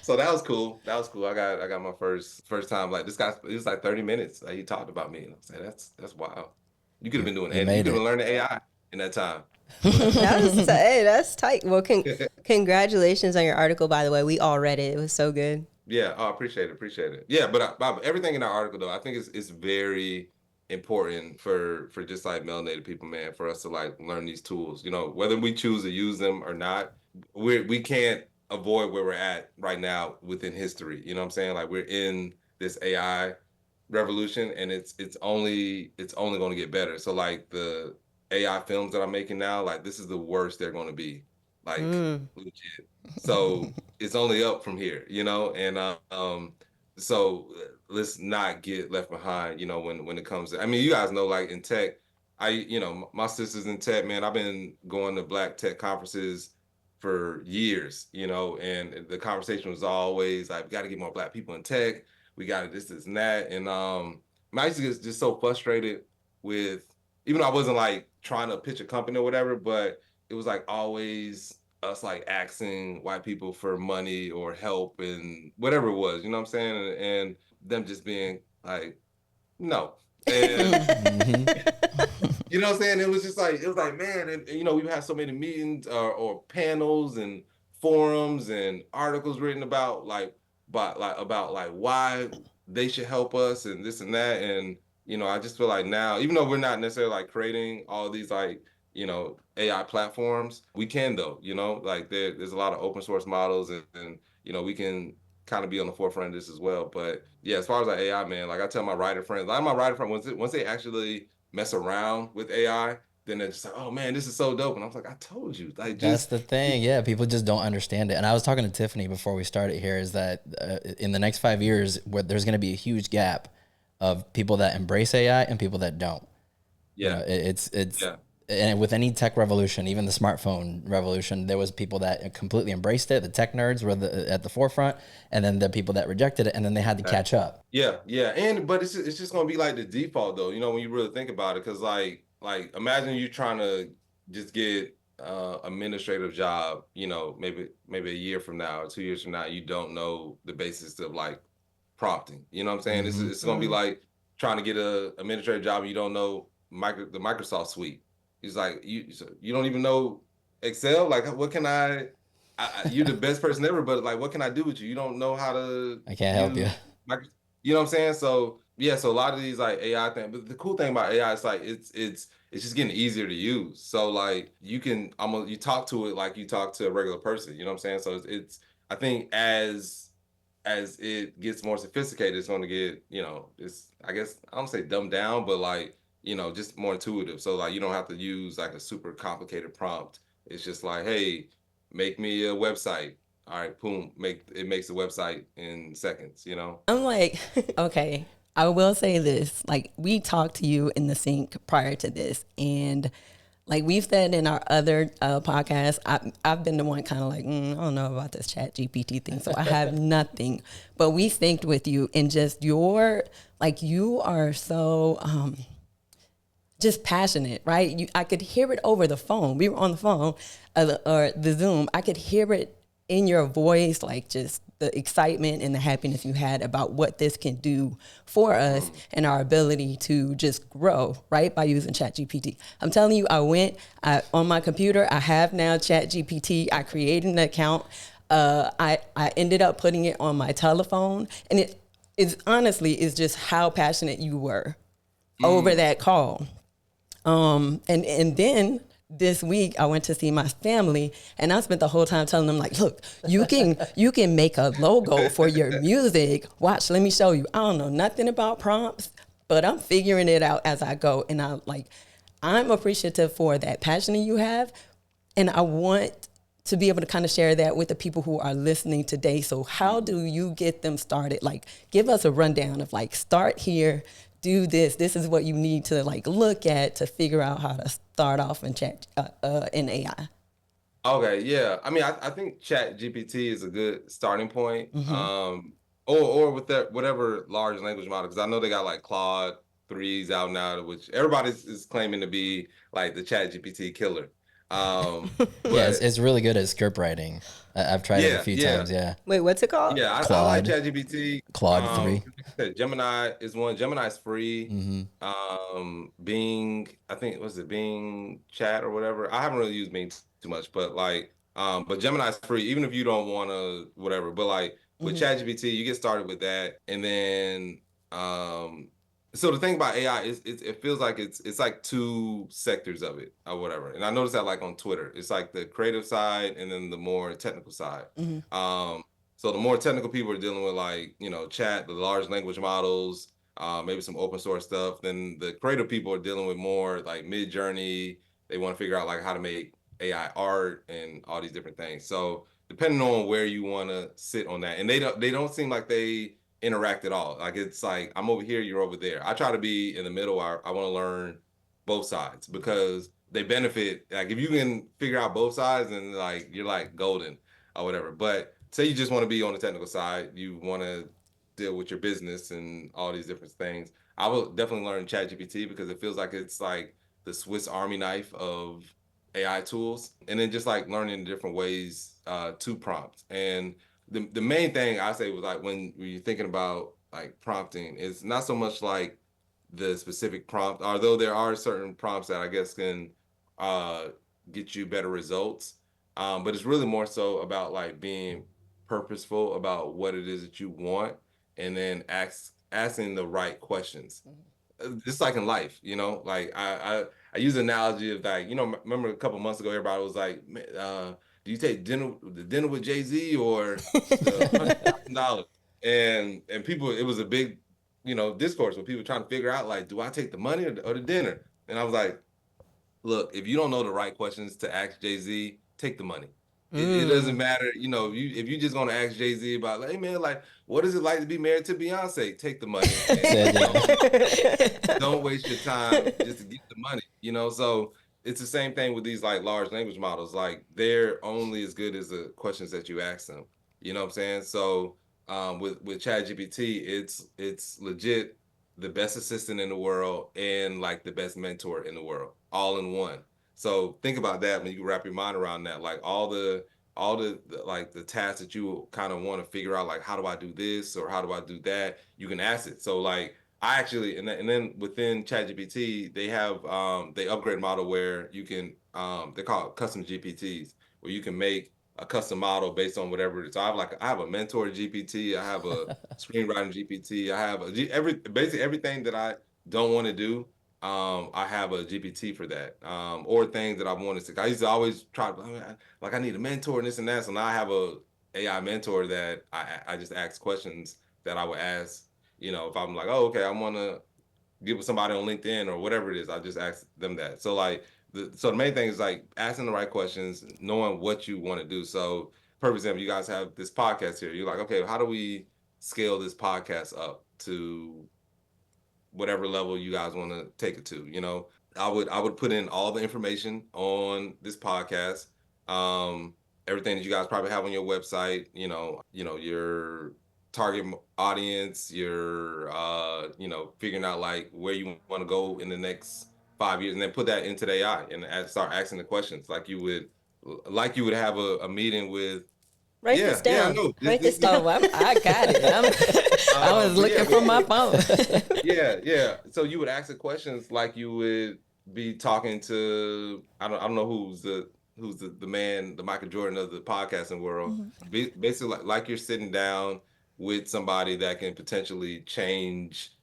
So that was cool. I got my first time. Like, this guy, it was like 30 minutes. Like, he talked about me. And I was like, that's wild. You could have been doing anything. You could have learned AI in that time. That's tight. Well, congratulations on your article, by the way. We all read it. It was so good. Yeah, oh, appreciate it. Yeah, but everything in that article though, I think it's very important for just like melanated people, man, for us to like learn these tools. You know, whether we choose to use them or not, we can't avoid where we're at right now within history. You know what I'm saying? Like we're in this AI revolution, and it's only going to get better. So like the AI films that I'm making now, like this is the worst they're going to be, like legit. So it's only up from here, you know, and so let's not get left behind, you know, when it comes to, I mean, you guys know, like in tech, my sister's in tech, man. I've been going to Black tech conferences for years, you know, and the conversation was always like, we got to get more Black people in tech. We got to this and that. And I used to get just so frustrated with, even though I wasn't like trying to pitch a company or whatever, but it was like always us like asking white people for money or help and whatever it was, you know what I'm saying? And them just being like, no. And you know what I'm saying? It was like, man, and you know, we've had so many meetings or panels and forums and articles written about about why they should help us and this and that. And, you know, I just feel like now, even though we're not necessarily like creating all these like, you know, AI platforms, we can though, you know, like there's a lot of open source models and you know, we can kind of be on the forefront of this as well. But yeah, as far as like AI, man, like I tell my writer friends, a lot of my writer friends, once they actually mess around with AI, then they're just like, oh man, this is so dope. And I was like, I told you, like, That's the thing. Yeah, people just don't understand it. And I was talking to Tiffany before we started here, is that in the next 5 years, there's going to be a huge gap of people that embrace AI and people that don't. yeah, You know, it's yeah, and with any tech revolution, even the smartphone revolution, there was people that completely embraced it. The tech nerds were at the forefront, and then the people that rejected it, and then they had to catch up. yeah, yeah. But it's just gonna be like the default though, you know, when you really think about it, because like imagine you trying to just get administrative job, you know, maybe a year from now or 2 years from now, you don't know the basics of like prompting. You know what I'm saying? It's gonna be like trying to get a administrative job and you don't know the Microsoft suite. He's like, you don't even know Excel. Like, what can you're the best person ever, but like, what can I do with you? You don't know how to I can't help you. You know what I'm saying? So yeah, so a lot of these like AI things, but the cool thing about AI is like it's just getting easier to use. So like you talk to it like you talk to a regular person. You know what I'm saying? So it's I think as it gets more sophisticated, it's going to get, you know, it's, I guess, I don't say dumbed down, but like, you know, just more intuitive. So like, you don't have to use like a super complicated prompt. It's just like, hey, make me a website. All right, boom, it makes the website in seconds, you know? I'm like, okay, I will say this. Like, we talked to you in the sync prior to this, and like we've said in our other podcasts, I've been the one kind of like, I don't know about this Chat GPT thing, so I have nothing. But we synced with you, and just you are so just passionate, right? I could hear it over the phone. We were on the phone or the Zoom. I could hear it in your voice, like just the excitement and the happiness you had about what this can do for us and our ability to just grow, right, by using ChatGPT. I'm telling you, on my computer, I have now ChatGPT. I created an account. I ended up putting it on my telephone, and it is honestly is just how passionate you were over that call. And then this week I went to see my family, and I spent the whole time telling them like, look, you can make a logo for your music. Watch, let me show you. I don't know nothing about prompts, but I'm figuring it out as I go. And I'm appreciative for that passion that you have. And I want to be able to kind of share that with the people who are listening today. So how do you get them started? Like, give us a rundown of like, start here, do this. This is what you need to like look at to figure out how to start off in in AI. Okay, yeah. I mean, I think Chat GPT is a good starting point. Or with that whatever large language model, because I know they got like Claude 3s out now, which everybody is claiming to be like the Chat GPT killer. Yeah, But it's really good at script writing. I've tried it a few times. Yeah, Wait, what's it called? yeah, I like Claude. ChatGPT. Claude 3. Like I said, Gemini is one. Gemini's free. Bing, I think, was it Bing Chat or whatever? I haven't really used Bing too much, but like, but Gemini's free, even if you don't want to, whatever. But like, with ChatGPT, you get started with that, and then so the thing about AI is it feels like it's like two sectors of it or whatever. And I noticed that like on Twitter, it's like the creative side and then the more technical side. So the more technical people are dealing with like, chat, the large language models, maybe some open source stuff. Then the creative people are dealing with more like mid journey. They want to figure out like how to make AI art and all these different things. So depending on where you want to sit on that, and they don't seem like they interact at all. Like it's like I'm over here, you're over there. I try to be in the middle. I want to learn both sides because they benefit. Like if you can figure out both sides, then like you're like golden or whatever. But say you just want to be on the technical side, you want to deal with your business and all these different things. I will definitely learn ChatGPT because it feels like it's like the Swiss Army knife of AI tools, and then just like learning different ways to prompt. And the main thing I say was like when you're thinking about like prompting, it's not so much like the specific prompt, although there are certain prompts that I guess can get you better results. But it's really more so about like being purposeful about what it is that you want, and then asking the right questions. Just like in life, like I use the analogy of like, remember a couple months ago, everybody was like, do you take dinner with Jay-Z or the $100,000? And people, it was a big, discourse with people trying to figure out like, do I take the money or the dinner? And I was like, look, if you don't know the right questions to ask Jay-Z, take the money. It doesn't matter, if you just gonna ask Jay-Z about like, hey man, like, what is it like to be married to Beyonce? Take the money. And don't waste your time just to get the money, So it's the same thing with these like large language models. Like they're only as good as the questions that you ask them. You know what I'm saying? So with ChatGPT, it's legit the best assistant in the world and like the best mentor in the world, all in one. So think about that when you wrap your mind around that, like all the like the tasks that you kind of want to figure out, like how do I do this or how do I do that? You can ask it. So like I actually and then within ChatGPT they have they upgrade model where you can they're called custom GPTs where you can make a custom model based on whatever it is. So I have a mentor GPT, I have a screenwriting GPT, I have basically everything that I don't want to do. I have a GPT for that, or things that I wanted to. I used to always try, like I need a mentor and this and that. So now I have a AI mentor that I just ask questions that I would ask. If I'm like, oh, okay, I want to get with somebody on LinkedIn or whatever it is, I just ask them that. So like, the main thing is like asking the right questions, knowing what you want to do. So, for example, you guys have this podcast here. You're like, okay, how do we scale this podcast up to whatever level you guys want to take it to? I would put in all the information on this podcast, everything that you guys probably have on your website, your target audience, your figuring out like where you want to go in the next 5 years, and then put that into the AI and start asking the questions like you would have a meeting with. Write this down. Yeah, I know. Write this down. I got it. I was looking for my phone. Yeah. So you would ask the questions like you would be talking to I don't know who's the man, the Michael Jordan of the podcasting world. Basically, like you're sitting down with somebody that can potentially change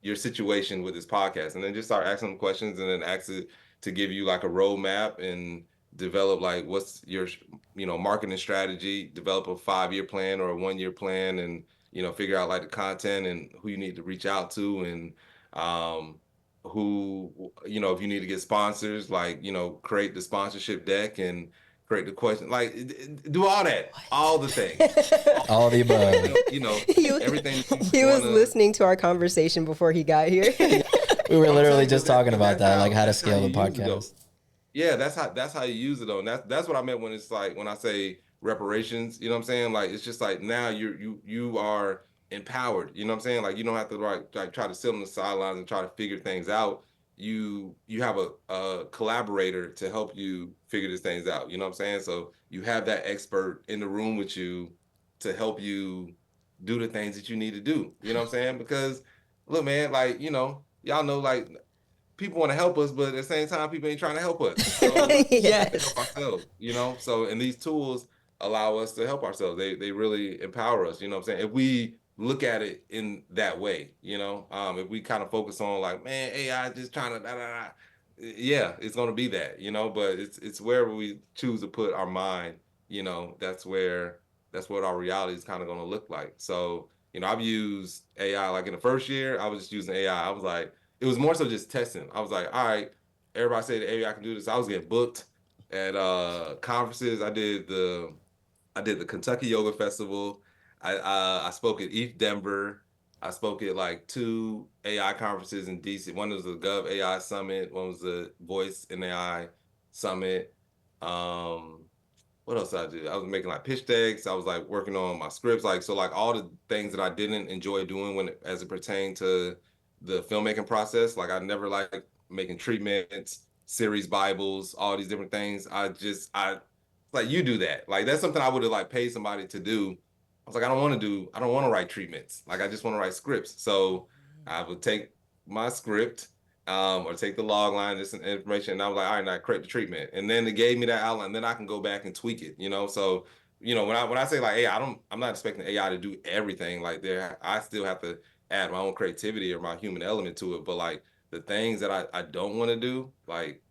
your situation with this podcast, and then just start asking them questions, and then ask it to give you like a roadmap and develop like what's your marketing strategy, develop a 5-year plan or a 1-year plan, and figure out like the content and who you need to reach out to, and who if you need to get sponsors, like create the sponsorship deck and create the question, like do all that, all the things, all the above. Everything. He was listening to our conversation before he got here. We were literally just talking about that, like how to scale the podcast. Yeah, that's how you use it though. And that's what I meant when it's like when I say reparations, you know what I'm saying? Like it's just like now you are empowered, you know what I'm saying? Like you don't have to like try to sit on the sidelines and try to figure things out. You have a collaborator to help you figure these things out, you know what I'm saying? So you have that expert in the room with you to help you do the things that you need to do, you know what I'm saying? Because look, man, like y'all know like people want to help us, but at the same time, people ain't trying to help us. So Yes. help ourselves, So, and these tools, allow us to help ourselves. They really empower us. You know what I'm saying? If we look at it in that way, if we kind of focus on like, man, AI just trying to yeah, it's gonna be that, but it's wherever we choose to put our mind, that's what our reality is kind of gonna look like. So, I've used AI like in the first year, I was just using AI. I was like, it was more so just testing. I was like, all right, everybody say that AI can do this. I was getting booked at conferences. I did the Kentucky Yoga Festival. I spoke at ETH Denver. I spoke at like 2 AI conferences in DC. One was the Gov AI Summit. One was the Voice and AI Summit. Um, what else did I do? I was making like pitch decks. I was like working on my scripts, like so, like all the things that I didn't enjoy doing as it pertained to the filmmaking process. Like I never liked making treatments, series Bibles, all these different things. Like you do that. Like that's something I would have like paid somebody to do. I was like, I don't want to write treatments. Like I just want to write scripts. So I would take my script, or take the log line, this information, and I was like, all right, now create the treatment. And then it gave me that outline, then I can go back and tweak it, So, when I say like, hey, I'm not expecting AI to do everything. Like I still have to add my own creativity or my human element to it. But like the things that I don't want to do, like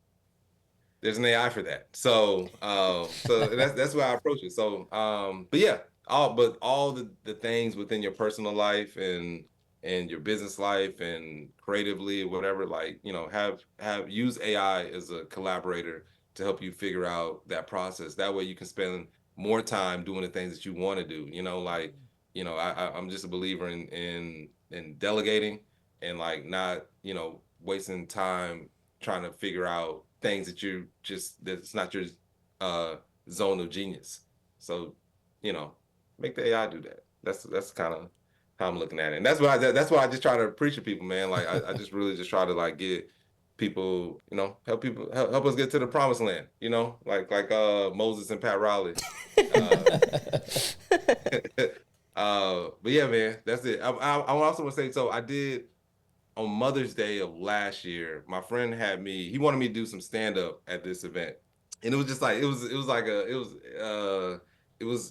there's an AI for that. So that's why I approach it. So but yeah, all the things within your personal life and your business life and creatively or whatever, like, have use AI as a collaborator to help you figure out that process. That way you can spend more time doing the things that you want to do. Like, I'm just a believer in delegating and like not, wasting time trying to figure out things that's not your uh zone of genius. So, make the AI do that. That's kind of how I'm looking at it. And that's what I just try to preach to people, man. Like I just really just try to like get people, help us get to the promised land, like Moses and Pat Riley. But yeah, man, that's it. I also want to say, so I did on Mother's Day of last year, my friend he wanted me to do some stand up at this event. And it was just like,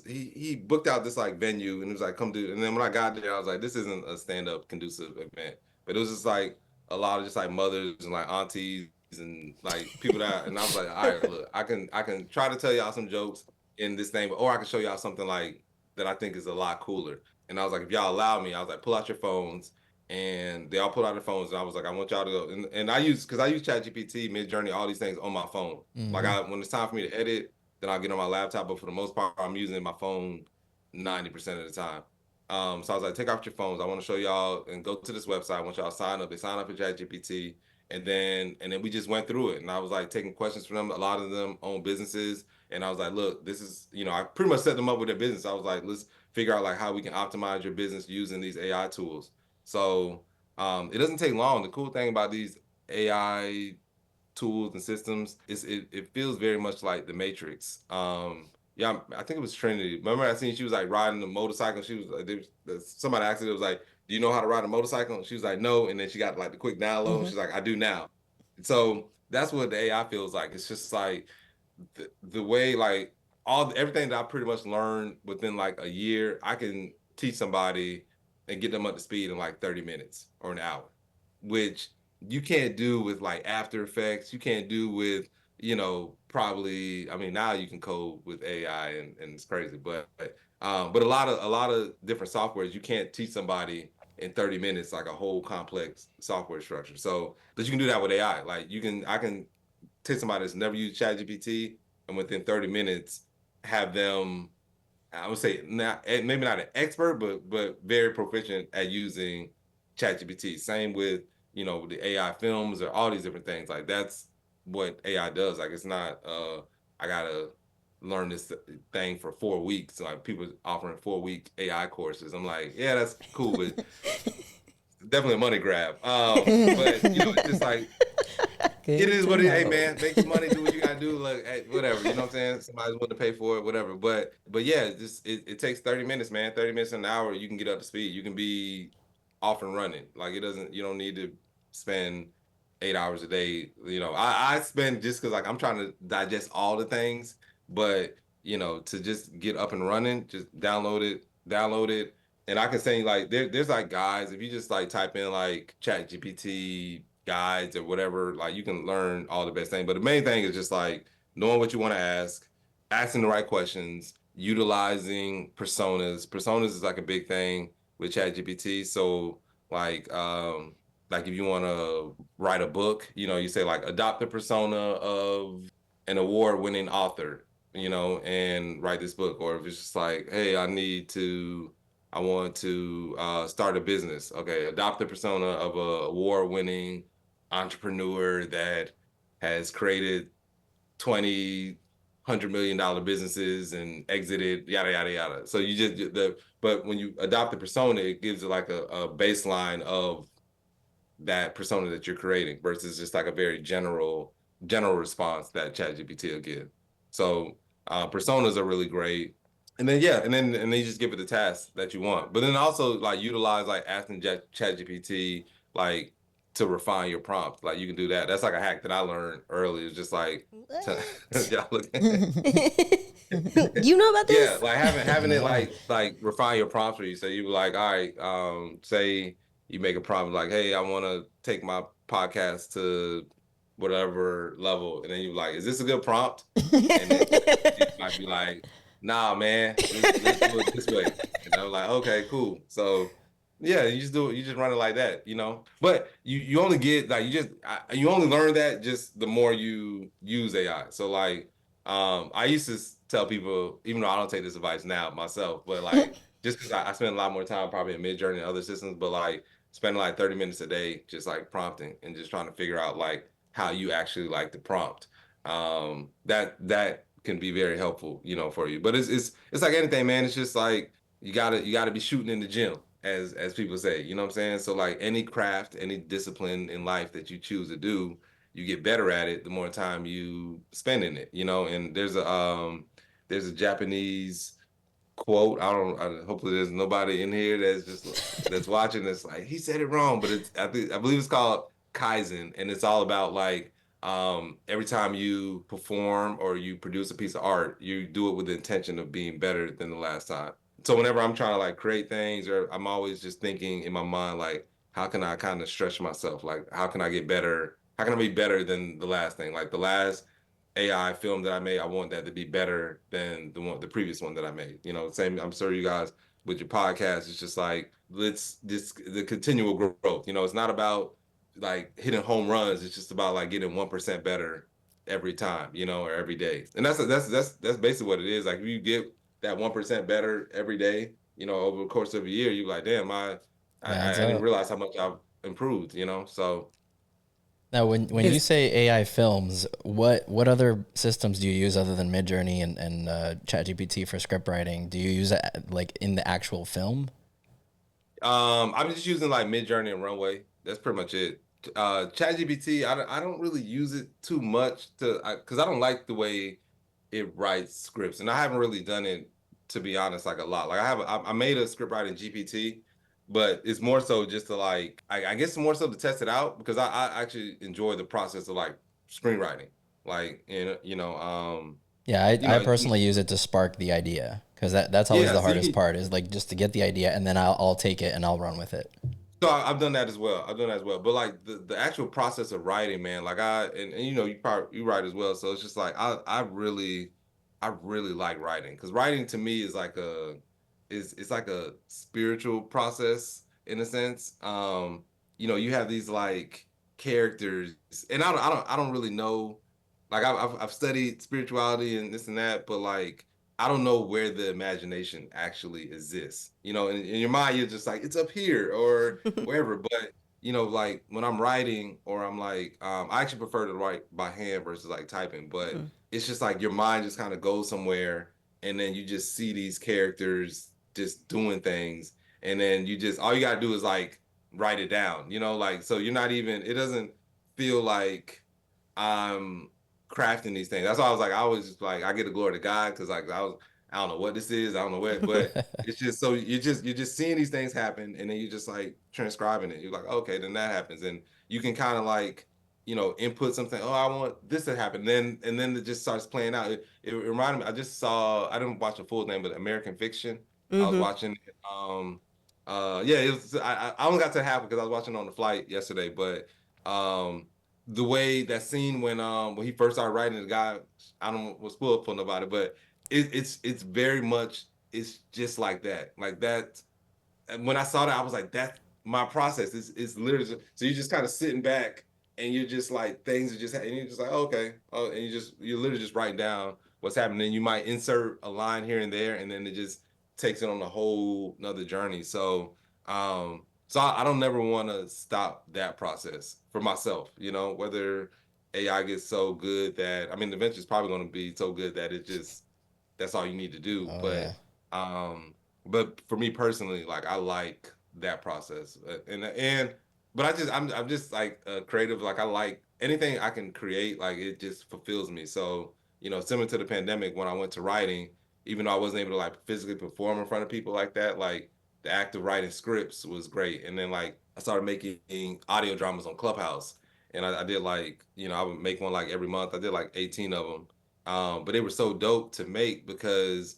he booked out this like venue and it was like, come do. And then when I got there, I was like, this isn't a stand up conducive event. But it was just like a lot of just like mothers and like aunties and like people and I was like, all right, look, I can try to tell y'all some jokes in this thing, or I can show y'all something like that I think is a lot cooler. And I was like, if y'all allow me, I was like, pull out your phones. And they all pulled out their phones, and I was like, I want y'all to go. And I use ChatGPT, Midjourney, all these things on my phone. Mm-hmm. Like when it's time for me to edit, then I'll get on my laptop. But for the most part, I'm using my phone 90% of the time. So I was like, take off your phones. I want to show y'all and go to this website. I want y'all to sign up. They sign up for ChatGPT, and then we just went through it. And I was like taking questions from them. A lot of them own businesses, and I was like, look, this is, I pretty much set them up with their business. I was like, let's figure out like how we can optimize your business using these AI tools. So it doesn't take long. The cool thing about these AI tools and systems is it feels very much like the Matrix. Yeah, I think it was Trinity. Remember I seen she was like riding a motorcycle. She was like, somebody asked her, it was like, do you know how to ride a motorcycle? She was like, no. And then she got like the quick download. Mm-hmm. She's like, I do now. So that's what the AI feels like. It's just like the way like everything that I pretty much learned within like a year, I can teach somebody and get them up to speed in like 30 minutes or an hour, which you can't do with like After Effects. You can't do with, probably, I mean, now you can code with AI and it's crazy, but a lot of different softwares, you can't teach somebody in 30 minutes, like a whole complex software structure. So, but you can do that with AI. Like I can take somebody that's never used ChatGPT and within 30 minutes have them, I would say maybe not an expert, but very proficient at using ChatGPT. Same with, the AI films or all these different things. Like that's what AI does. Like it's not I gotta learn this thing for 4 weeks. Like people offering 4-week AI courses. I'm like, yeah, that's cool, but definitely a money grab. But it's just like it is what it is. Hey man, make some money, do what you gotta do. Like hey, whatever, you know what I'm saying? Somebody's willing to pay for it, whatever. But yeah, it takes 30 minutes, man. 30 minutes an hour, you can get up to speed. You can be off and running. Like you don't need to spend 8 hours a day. I spend just because like I'm trying to digest all the things, but to just get up and running, just download it. And I can say like there's like guides. If you just like type in like Chat GPT guides or whatever, like you can learn all the best things. But the main thing is just like knowing what you want to ask, asking the right questions, utilizing personas. Personas is like a big thing with Chat GPT. So like if you want to write a book, you say like adopt the persona of an award-winning author, and write this book. Or if it's just like, hey, I want to start a business. Okay, adopt the persona of a award-winning entrepreneur that has created 20 $100 million businesses and exited yada yada yada. So but when you adopt the persona, it gives you like a baseline of that persona that you're creating versus just like a very general response that ChatGPT will give. So personas are really great. And then you just give it the task that you want. But then also like utilize like asking ChatGPT like to refine your prompts. Like you can do that. That's like a hack that I learned early. It's just like y'all look You know about this? yeah, like having it like refine your prompts for you. So you be like, all right, say you make a prompt like, hey, I want to take my podcast to whatever level, and then you like, is this a good prompt? And then you might be like, nah, man, let's do it this way. And I'm like, okay, cool. So yeah, you just do it. You just run it like that, But you only get like you only learn that just the more you use AI. So like, I used to tell people, even though I don't take this advice now myself, but like just because I spend a lot more time probably in Midjourney and other systems, but like spending like 30 minutes a day just like prompting and just trying to figure out like how you actually like the prompt. That can be very helpful, for you. But it's like anything, man. It's just like you gotta be shooting in the gym, as people say. You know what I'm saying? So like any craft, any discipline in life that you choose to do, you get better at it the more time you spend in it. And there's a Japanese quote. Hopefully there's nobody in here that's watching this like he said it wrong, but I believe it's called Kaizen, and it's all about like every time you perform or you produce a piece of art, you do it with the intention of being better than the last time. So whenever I'm trying to like create things, or I'm always just thinking in my mind like, how can I kind of stretch myself? Like, how can I get better? How can I be better than the last thing? Like the last AI film that I made, I want that to be better than the previous one that I made. Same. I'm sure you guys with your podcast, it's just like let's just the continual growth. It's not about like hitting home runs. It's just about like getting 1% better every time, or every day. And that's basically what it is. Like if you get that 1% better every day, over the course of a year, you're like, damn, I didn't realize how much I've improved. So. Now, when you say AI films, what other systems do you use other than Midjourney and ChatGPT for script writing? Do you use it like in the actual film? I'm just using like Midjourney and Runway. That's pretty much it. ChatGPT, I don't really use it too much because I don't like the way it writes scripts, and I haven't really done it, to be honest, like a lot. Like I made a script writing GPT, but it's more so just to like I guess more so to test it out because I actually enjoy the process of like screenwriting, like Yeah, I personally use it to spark the idea because that's always the hardest part is like just to get the idea and then I'll take it and I'll run with it. So I've done that as well. But like the actual process of writing, man, like you write as well. So it's just like I really like writing because writing to me is like it's like a spiritual process in a sense. You have these like characters, and I don't really know. Like I've studied spirituality and this and that, but like I don't know where the imagination actually exists. In your mind, you're just like it's up here or wherever. But like when I'm writing or I'm like, I actually prefer to write by hand versus like typing. But it's just like your mind just kind of goes somewhere, and then you just see these characters just doing things, and then all you gotta do is like write it down. Like so you're not even. It doesn't feel like I'm crafting these things. That's why I was just like I get the glory to God because like I don't know what this is, I don't know where, but it's just so you're just seeing these things happen, and then you're just like transcribing it. You're like, okay, then that happens, and you can kind of like input something. Oh, I want this to happen. And then it just starts playing out. It reminded me. I didn't watch the full name, but American Fiction. I was watching it. Yeah, it was. I only got to half because I was watching it on the flight yesterday. But the way that scene when he first started writing, the guy, I don't want to spoil for nobody, but it's very much, it's just like that. Like that. And when I saw that, I was like, that's my process. It's literally so you're just kind of sitting back and you're just like, things are just, and you're just like, oh, okay. Oh, and you're literally just writing down what's happening. And you might insert a line here and there, and then it just takes it on a whole another journey. So I don't never want to stop that process for myself, whether AI gets so good that, I mean, eventually it's probably going to be so good that that's all you need to do. But for me personally, like, I like that process, but I'm just like creative. Like, I like anything I can create. Like, it just fulfills me. So, similar to the pandemic, when I went to writing, even though I wasn't able to like physically perform in front of people like that, like the act of writing scripts was great. And then like I started making audio dramas on Clubhouse, and I did like, I would make one like every month. I did like 18 of them, but they were so dope to make because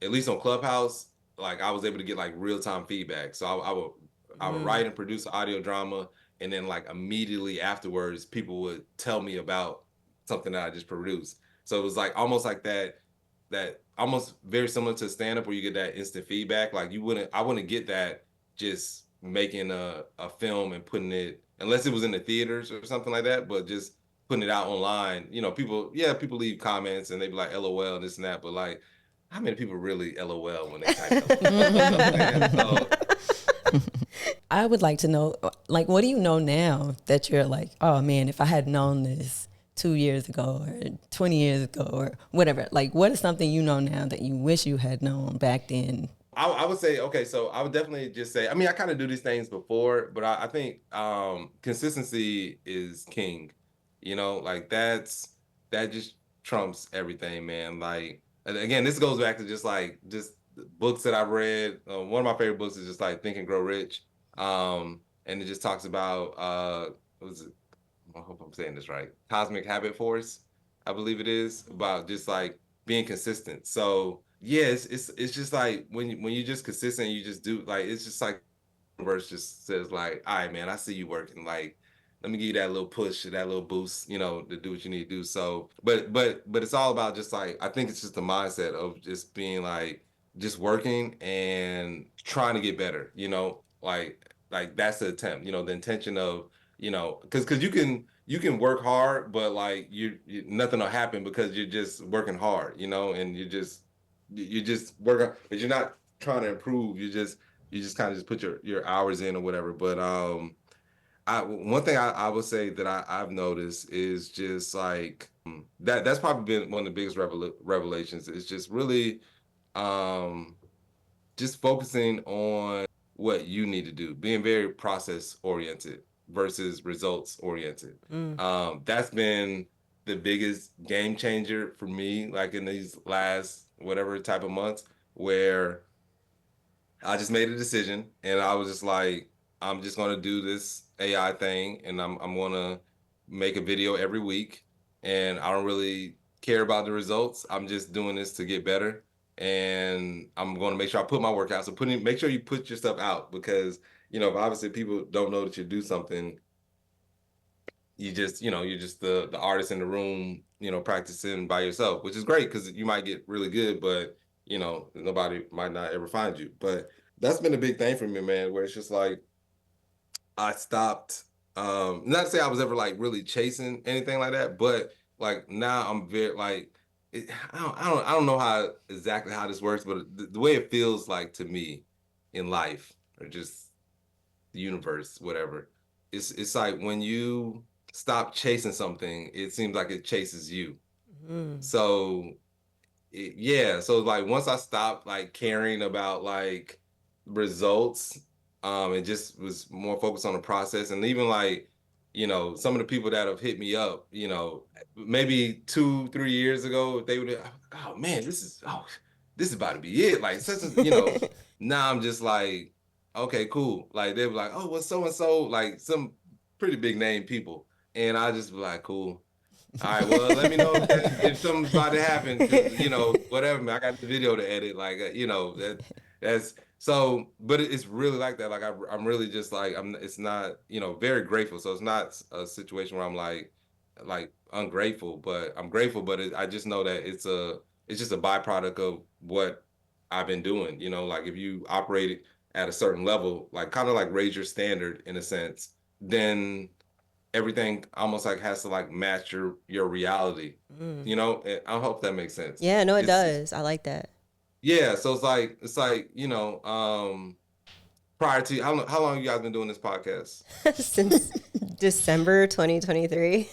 at least on Clubhouse, like I was able to get like real time feedback. So I would write and produce an audio drama, and then like immediately afterwards, people would tell me about something that I just produced. So it was like almost like that almost very similar to stand up where you get that instant feedback. Like I wouldn't get that just making a film and putting it, unless it was in the theaters or something like that, but just putting it out online. People leave comments and they be like LOL and this and that, but like, how many people really LOL when they type something? I would like to know, like, what do you know now that you're like, oh man, if I had known this 2 years ago or 20 years ago or whatever, like, what is something you know now that you wish you had known back then? I would say, okay, so I would definitely just say, I mean, I kind of do these things before, but I think consistency is king. Like that just trumps everything, man. Like, and again, this goes back to just books that I've read. One of my favorite books is just like Think and Grow Rich, and it just talks about what was it? I hope I'm saying this right. Cosmic Habit Force, I believe it is, about just like being consistent. So yeah, it's just like when you're just consistent, you just do, like, it's just like the universe just says like, all right, man, I see you working. Like, let me give you that little push, that little boost, to do what you need to do. So, but it's all about just like, I think it's just the mindset of just being like, just working and trying to get better. Like that's the attempt. The intention of, because you can work hard, but like nothing will happen because you're just working hard. And you're just working, but you're not trying to improve. You just kind of just put your hours in or whatever. But one thing I would say that I've noticed is just like that's probably been one of the biggest revelations. Is just really just focusing on what you need to do, being very process oriented versus results oriented. That's been the biggest game changer for me, like in these last whatever type of months, where I just made a decision and I was just like, I'm just gonna do this AI thing, and I'm gonna make a video every week, and I don't really care about the results. I'm just doing this to get better, and I'm gonna make sure I put my work out. So make sure you put your stuff out, because if obviously people don't know that you do something, you're just the artist in the room, practicing by yourself, which is great because you might get really good, but nobody might not ever find you. But that's been a big thing for me, man, where it's just like I stopped, not to say I was ever like really chasing anything like that, but like now I'm very like, I don't know exactly how this works, but the way it feels like to me in life, or just the universe, whatever, it's like when you stop chasing something, it seems like it chases you. So yeah, so like once I stopped like caring about like results, and just was more focused on the process. And even like, some of the people that have hit me up, maybe 2-3 years ago, they would, oh man, this is about to be it, like such a, now I'm just like, okay, cool. Like they were like, oh, well, so and so, like some pretty big name people, And I just be like, cool. All right, well, let me know if something's about to happen, 'cause, you know, whatever, man, I got the video to edit, like, you know, that's so, but it's really like that. Like, I'm really just like, it's not, you know, very grateful. So it's not a situation where I'm like ungrateful, but I'm grateful, but I just know that it's just a byproduct of what I've been doing, you know, like if you operate at a certain level, like kind of like raise your standard in a sense, then everything almost like has to like match your reality, you know. And I hope that makes sense. Yeah, no, it It's does. I like that. yeah. So it's like you know, prior to how long you guys been doing this podcast? Since December 2023.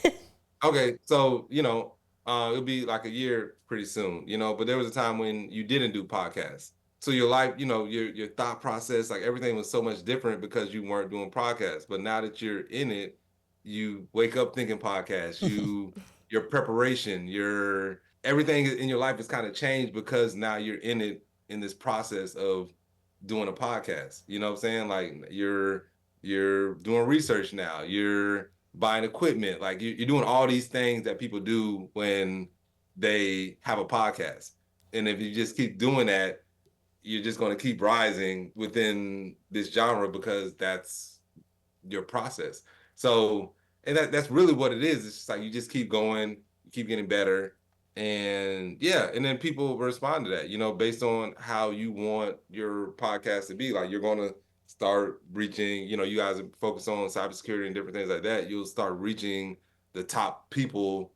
Okay, so you know, it'll be like a year pretty soon, you know. But there was a time when you didn't do podcasts, so your life, you know, your thought process, like everything was so much different because you weren't doing podcasts. But now that you're in it, you wake up thinking podcasts. Your preparation, your everything in your life has kind of changed because now you're in it in this process of doing a podcast. You know what I'm saying? Like you're doing research now. You're buying equipment. Like you're doing all these things that people do when they have a podcast. And if you just keep doing that, you're just going to keep rising within this genre because that's your process. So, and that's really what it is. It's just like you just keep going, you keep getting better. And yeah, and then people respond to that, you know, based on how you want your podcast to be. Like you're going to start reaching, you know, you guys are focused on cybersecurity and different things like that. You'll start reaching the top people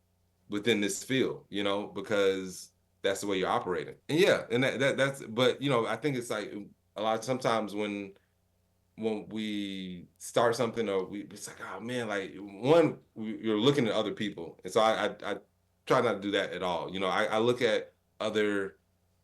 within this field, you know, because that's the way you're operating. And yeah, and that's but you know, I think it's like a lot sometimes when we start something or it's like, oh man, like you're looking at other people. And so I try not to do that at all. You know, I look at other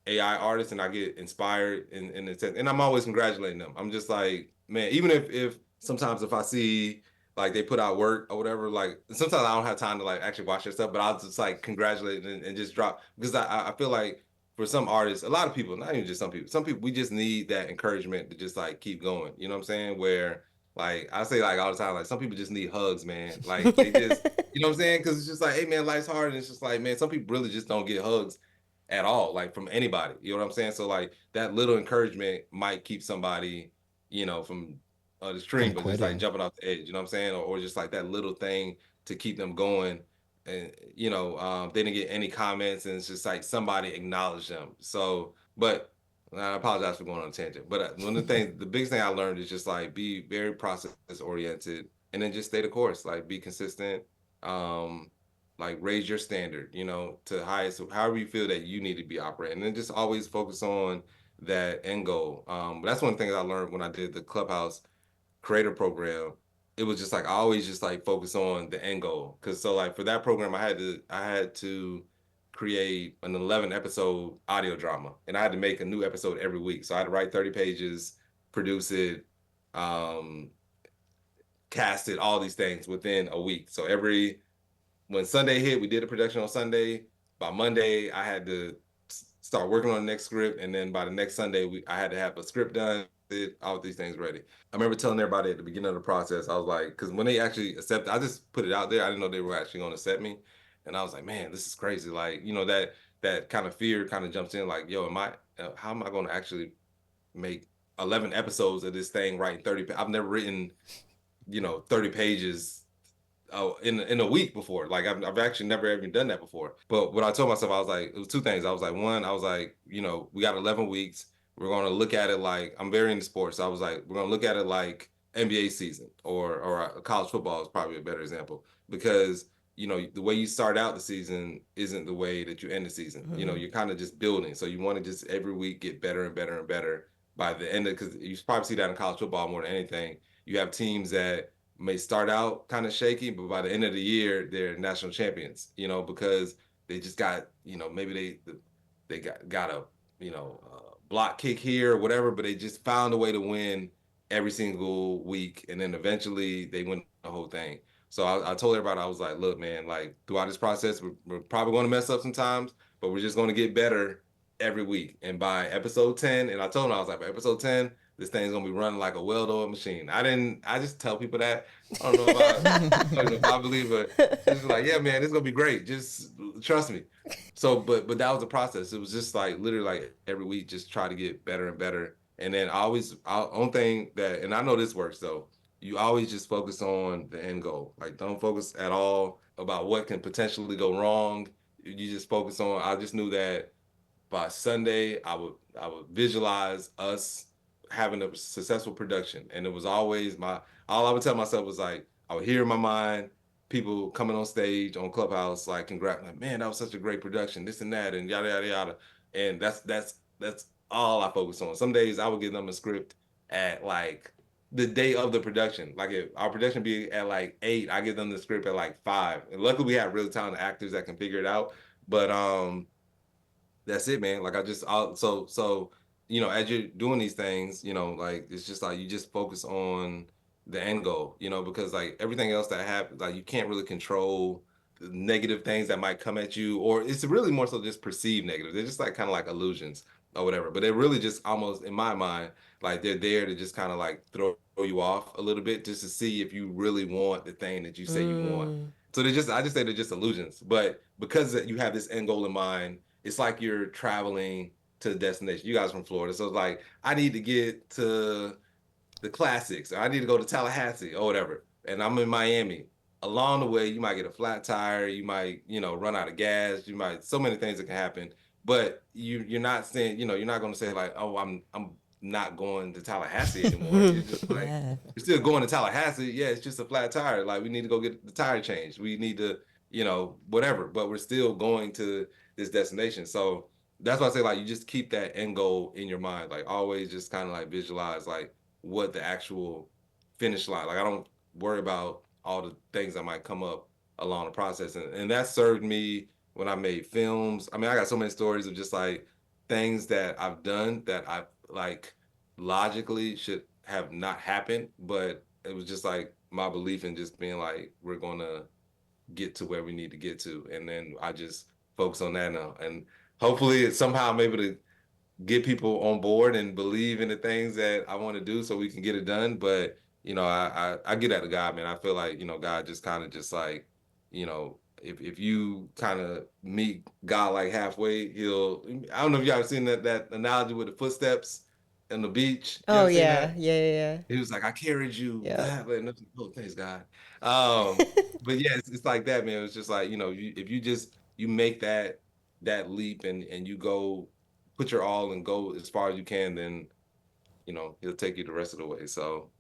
AI artists and I get inspired in a sense, and I'm always congratulating them. I'm just like, man, even if sometimes if I see like they put out work or whatever, like sometimes I don't have time to like actually watch their stuff, but I'll just like congratulate and just drop because I feel like for some artists, a lot of people, not even just some people, we just need that encouragement to just like keep going. You know what I'm saying? Where like I say like all the time, like some people just need hugs, man. Like they just, you know what I'm saying? Because it's just like, hey man, life's hard, and it's just like, man, some people really just don't get hugs at all, like from anybody. You know what I'm saying? So like that little encouragement might keep somebody, you know, from the stream, but just like jumping off the edge. You know what I'm saying? Or just like that little thing to keep them going. And you know, they didn't get any comments, and it's just like somebody acknowledged them. So, but I apologize for going on a tangent. But one of the things, the biggest thing I learned is just like be very process oriented, and then just stay the course. Like be consistent. Like raise your standard, you know, to the highest, however you feel that you need to be operating, and then just always focus on that end goal. But that's one of the things I learned when I did the Clubhouse creator program. It was just like I always just like focus on the end goal, because so like for that program I had to create an 11 episode audio drama, and I had to make a new episode every week. So I had to write 30 pages, produce it, cast it, all these things within a week. So when Sunday hit, we did a production on Sunday. By Monday, I had to start working on the next script, and then by the next Sunday, I had to have a script done, all these things ready. I remember telling everybody at the beginning of the process, I was like, because when they actually accepted, I just put it out there. I didn't know they were actually going to accept me, and I was like, man, this is crazy. Like, you know, that kind of fear kind of jumps in, like, yo, how am I going to actually make 11 episodes of this thing, writing 30? I've never written, you know, 30 pages in a week before. Like I've actually never even done that before. But what I told myself, I was like, it was two things. I was like, one, I was like, you know, we got 11 weeks. We're going to look at it like, I'm very into sports. So I was like, we're going to look at it like NBA season or college football is probably a better example, because you know, the way you start out the season isn't the way that you end the season. Mm-hmm. You know, you're kind of just building. So you want to just every week get better and better and better by the end of, because you probably see that in college football more than anything. You have teams that may start out kind of shaky, but by the end of the year, they're national champions, you know, because they just got, you know, maybe they got a, you know, block kick here or whatever, but they just found a way to win every single week. And then eventually they win the whole thing. So I told everybody, I was like, look, man, like throughout this process, we're probably going to mess up sometimes, but we're just going to get better every week. And by episode 10, and I told them, I was like, by episode 10, this thing's gonna be running like a well-oiled machine. I just tell people that. I don't know if I believe it. It's like, yeah, man, it's gonna be great. Just trust me. So, but that was the process. It was just like literally like every week, just try to get better and better. And then only thing that, and I know this works though, you always just focus on the end goal. Like, don't focus at all about what can potentially go wrong. You just focus on, I just knew that by Sunday, I would visualize us having a successful production. And it was always all I would tell myself was like, I would hear in my mind people coming on stage on Clubhouse, like, congrats, like, man, that was such a great production, this and that, and yada, yada, yada. And that's all I focus on. Some days I would give them a script at like the day of the production. Like if our production be at like 8, I give them the script at like 5. And luckily we have really talented actors that can figure it out. But that's it, man. Like so as you're doing these things, like it's just like you just focus on the end goal, because like everything else that happens, like you can't really control the negative things that might come at you, or it's really more so just perceived negative. They're just like kind of like illusions or whatever. But they're really just almost in my mind, like they're there to just kind of like throw you off a little bit just to see if you really want the thing that you say you want. So I just say they're just illusions. But because you have this end goal in mind, it's like you're traveling to the destination. You guys are from Florida, so it's like I need to get to the classics, or I need to go to Tallahassee or whatever, and I'm in Miami. Along the way, you might get a flat tire, you might run out of gas, so many things that can happen. But you're not saying, you're not going to say like, oh, I'm not going to Tallahassee anymore. You're just like, you're still going to Tallahassee. Yeah, it's just a flat tire. Like we need to go get the tire changed. We need to, whatever. But we're still going to this destination. So that's why I say like you just keep that end goal in your mind. Like always just kind of like visualize like what the actual finish line. Like I don't worry about all the things that might come up along the process. And that served me when I made films. I mean, I got so many stories of just like things that I've done that I like logically should have not happened, but it was just like my belief in just being like, we're going to get to where we need to get to. And then I just focus on that now. And hopefully somehow I'm able to get people on board and believe in the things that I want to do so we can get it done. But, I get at the God, man. I feel like, God just kind of just like, if you kind of meet God like halfway, I don't know if y'all ever seen that analogy with the footsteps on the beach. Oh yeah. Yeah. He was like, I carried you. Yeah. Oh, thanks, God. But yeah, it's like that, man. It's just like, if you make that leap and you go put your all and go as far as you can, then, he'll take you the rest of the way. So,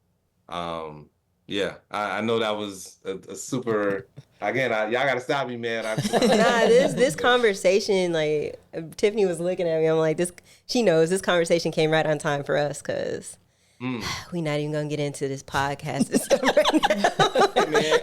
yeah, I know that was a super, again, y'all got to stop me, man. This conversation, like Tiffany was looking at me, I'm like, she knows this conversation came right on time for us because we're not even going to get into this podcast and stuff right now. Man,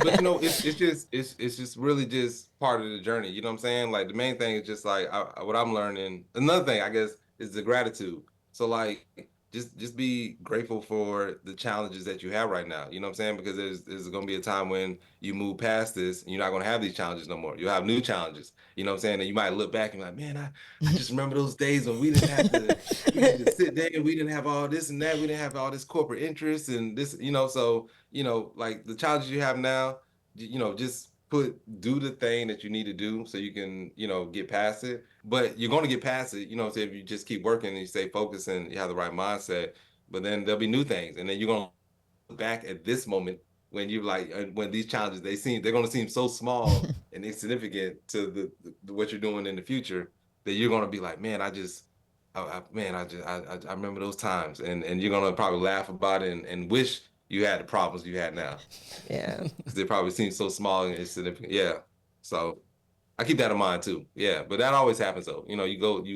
but it's just really just part of the journey. You know what I'm saying? Like the main thing is just like what I'm learning. Another thing, I guess, is the gratitude. So like, just be grateful for the challenges that you have right now. You know what I'm saying? Because there's going to be a time when you move past this and you're not going to have these challenges no more. You'll have new challenges. You know what I'm saying? And you might look back and be like, man, I just remember those days when we didn't have to sit there and we didn't have all this and that. We didn't have all this corporate interest and this, so, like the challenges you have now, just do the thing that you need to do so you can, get past it. But you're going to get past it, if you just keep working and you stay focused and you have the right mindset. But then there'll be new things. And then you're going to look back at this moment when you're like, when these challenges, they're going to seem so small and insignificant to what you're doing in the future that you're going to be like, man, I remember those times. And you're going to probably laugh about it and wish you had the problems you had now. Yeah. Because they probably seem so small and insignificant. Yeah. So I keep that in mind too. Yeah. But that always happens though. You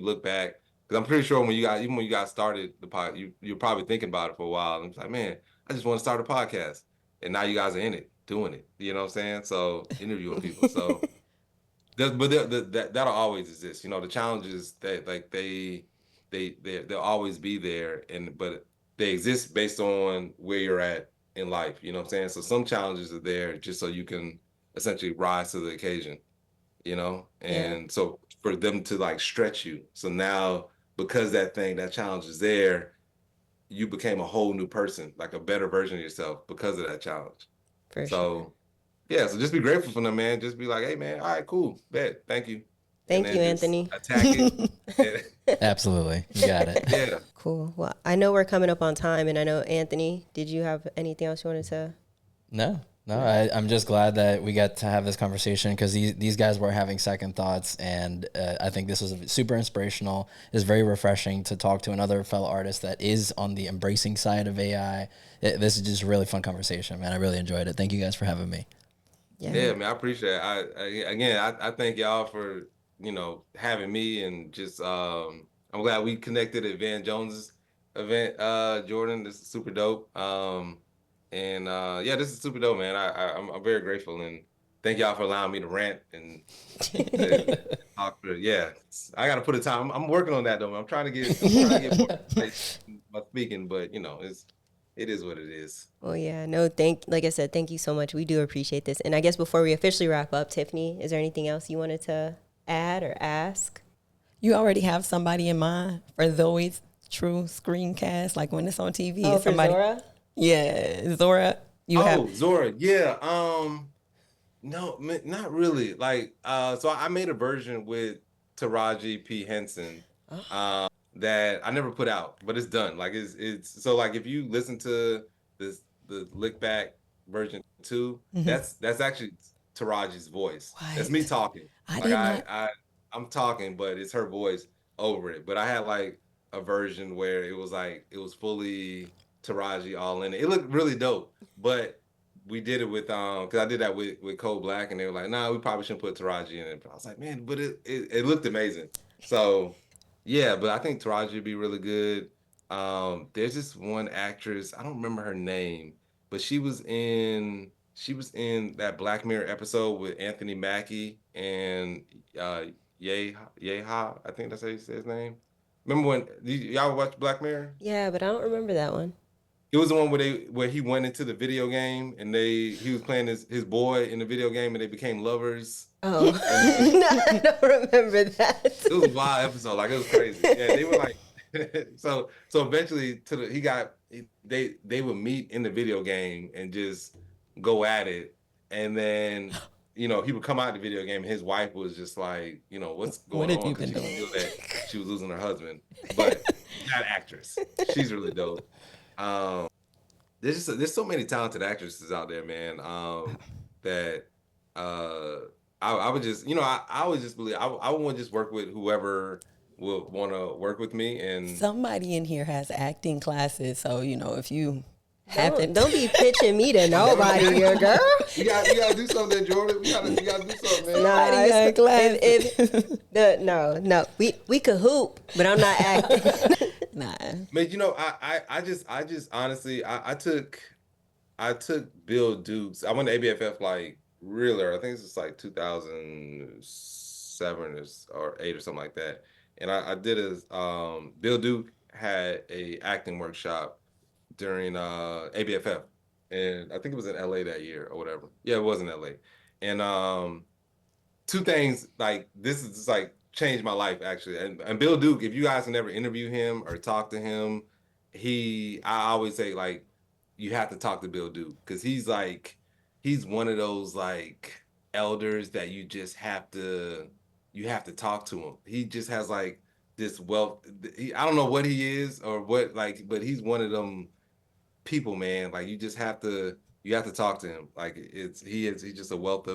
look back, because I'm pretty sure even when you guys started the pod, you're probably thinking about it for a while. And it's like, man, I just want to start a podcast. And now you guys are in it, doing it. You know what I'm saying? So interviewing people. So that'll always exist. The challenges that like they'll always be there, but they exist based on where you're at in life. You know what I'm saying? So some challenges are there just so you can essentially rise to the occasion, and so for them to like stretch you. So now, because that challenge is there, you became a whole new person, like a better version of yourself because of that challenge. For so sure. yeah, so just be grateful for them, man. Just be like, hey man, all right, cool, bet, thank you. And Thank then you, just Anthony. attack it. Absolutely. You got it. Yeah. Cool. Well, I know we're coming up on time, and I know, Anthony, did you have anything else you wanted to? No, I'm just glad that we got to have this conversation because these guys were having second thoughts, and I think this was super inspirational. It's very refreshing to talk to another fellow artist that is on the embracing side of AI. This is just a really fun conversation, man. I really enjoyed it. Thank you guys for having me. Yeah, man, I appreciate it. I thank y'all for, having me, and just I'm glad we connected at Van Jones's event, Jordan. This is super dope. And yeah, this is super dope, man. I'm very grateful, and thank y'all for allowing me to rant and talk. Yeah, I got to put a time. I'm working on that though. I'm trying to get more my speaking, but it is what it is. Well, yeah, no, like I said, thank you so much. We do appreciate this. And I guess before we officially wrap up, Tiffany, is there anything else you wanted to add or ask? You already have somebody in mind for Zoe's true screencast, like when it's on TV. Oh, for somebody, Zora? Yeah, Zora. Zora, yeah. No, not really. Like, so I made a version with Taraji P. Henson. That I never put out, but it's done. Like it's so like if you listen to the lick back version 2, that's actually Taraji's voice. What? That's me talking. I'm talking, but it's her voice over it. But I had like a version where it was fully Taraji all in it. It looked really dope, but we did it with because I did that with Code Black, and they were like, "Nah, we probably shouldn't put Taraji in it." But I was like, "Man, but it looked amazing." So yeah, but I think Taraji would be really good. There's this one actress, I don't remember her name, but she was in that Black Mirror episode with Anthony Mackie and Yeha, I think that's how you say his name. Remember when y'all watch Black Mirror? Yeah, but I don't remember that one. It was the one where he went into the video game and he was playing his boy in the video game and they became lovers. Oh, no, I don't remember that. It was a wild episode. Like, it was crazy. Yeah, they were like, so eventually they would meet in the video game and just go at it. And then, he would come out of the video game and his wife was just like, what's going on? Because she could feel that she was losing her husband. But that actress, she's really dope. There's so many talented actresses out there, man. That I would just, I would just believe I would want to just work with whoever would want to work with me. And somebody in here has acting classes, so if you don't be pitching me to nobody, your girl. You gotta do something, Jordan. You gotta do something, man. No, we could hoop, but I'm not acting. Nah, man. I just honestly, I took Bill Dukes. I went to ABFF like really early. I think it's just like 2007 or 8 or something like that. And I did Bill Duke had a acting workshop during ABFF, and I think it was in LA that year or whatever. Yeah, it was in LA. And two things, like, this is just like changed my life actually. And Bill Duke, if you guys can ever interview him or talk to him, I always say, like, you have to talk to Bill Duke, because he's one of those like elders that you just have to talk to him. He just has like this wealth. I don't know what he is or what, like, but he's one of them people, man. Like, you have to talk to him. Like, he's just a wealth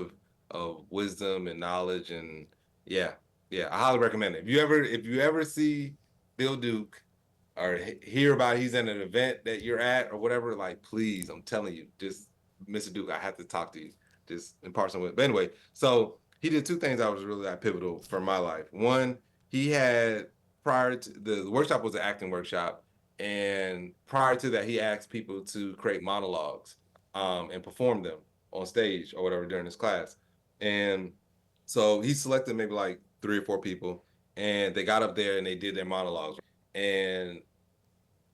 of wisdom and knowledge. And yeah, I highly recommend it. If you ever see Bill Duke or hear about he's in an event that you're at or whatever, like, please, I'm telling you, just Mr. Duke, I have to talk to you, just in person with. But anyway, so he did two things that was really pivotal for my life. One, he had, prior to the workshop, was an acting workshop, and prior to that, he asked people to create monologues and perform them on stage or whatever during his class. And so he selected maybe like 3 or 4 people, and they got up there and they did their monologues. And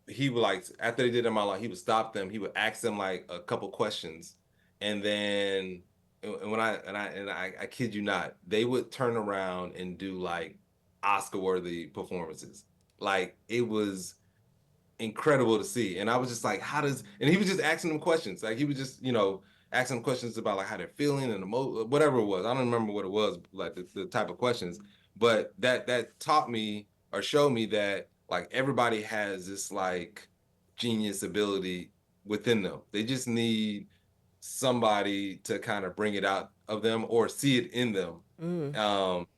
he would, like, after they did their monologue, he would stop them. He would ask them like a couple questions, and then I kid you not, they would turn around and do like Oscar-worthy performances. Like, it was incredible to see. And I was just like, and he was just asking them questions. Like he was just, asking them questions about like how they're feeling and whatever it was. I don't remember what it was, like the type of questions, but that taught me or showed me that like everybody has this like genius ability within them. They just need somebody to kind of bring it out of them or see it in them.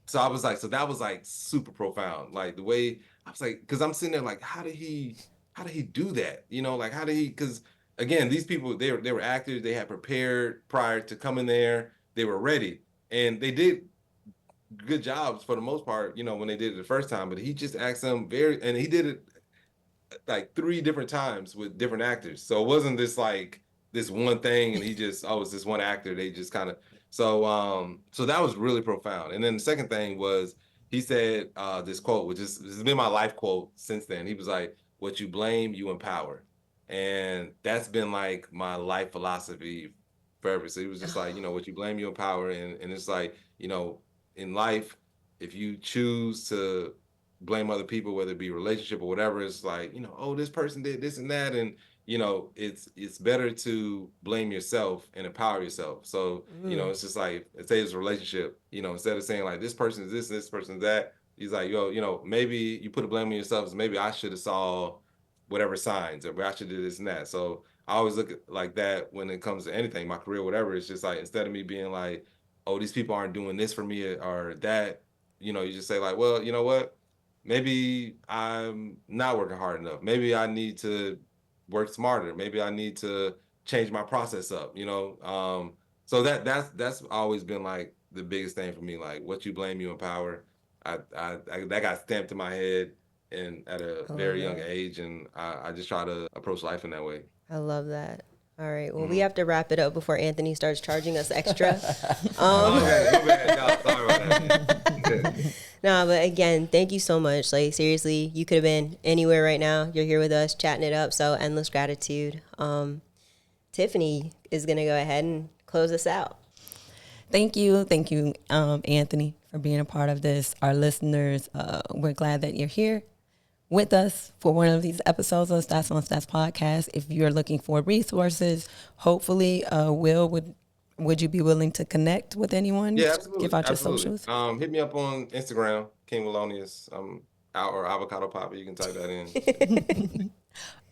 So I was like, so that was like super profound. Like the way I was like, because I'm sitting there like, how did he do that? Like how did he? Because again, these people they were actors. They had prepared prior to coming there. They were ready, and they did good jobs for the most part. When they did it the first time, but he just asked them and he did it like 3 different times with different actors. So it wasn't this one thing, and he just it's this one actor. They just kind of so that was really profound. And then the second thing was he said this quote, which this has been my life quote since then. He was like, "What you blame, you empower," and that's been like my life philosophy forever. So he was just like, what you blame, you empower, and it's like in life, if you choose to blame other people, whether it be relationship or whatever, it's like, oh, this person did this and that. And, it's better to blame yourself and empower yourself. So, it's just like, say it's a relationship, instead of saying like, this person is this and this person is that, he's like, maybe you put a blame on yourself. So maybe I should have saw whatever signs, or I should do this and that. So I always look at like that when it comes to anything, my career, whatever. It's just like, instead of me being like, oh, these people aren't doing this for me or that, you just say like, well, you know what? Maybe I'm not working hard enough. Maybe I need to work smarter. Maybe I need to change my process up, So that's always been like the biggest thing for me. Like, what you blame, you empower. I that got stamped in my head and at a very young age, and I just try to approach life in that way. I love that. All right. Well, we have to wrap it up before Anthony starts charging us extra. Okay, go ahead. No, sorry about that. No, but again, thank you so much. Like, seriously, you could have been anywhere right now. You're here with us, chatting it up. So endless gratitude. Tiffany is going to go ahead and close us out. Thank you, Anthony, for being a part of this. Our listeners, we're glad that you're here with us for one of these episodes of Stats on Stats podcast. If you're looking for resources, hopefully, would you be willing to connect with anyone? Yeah, absolutely. Give out absolutely. your socials. Hit me up on Instagram, King Willonius, or Avocado Papa. You can type that in.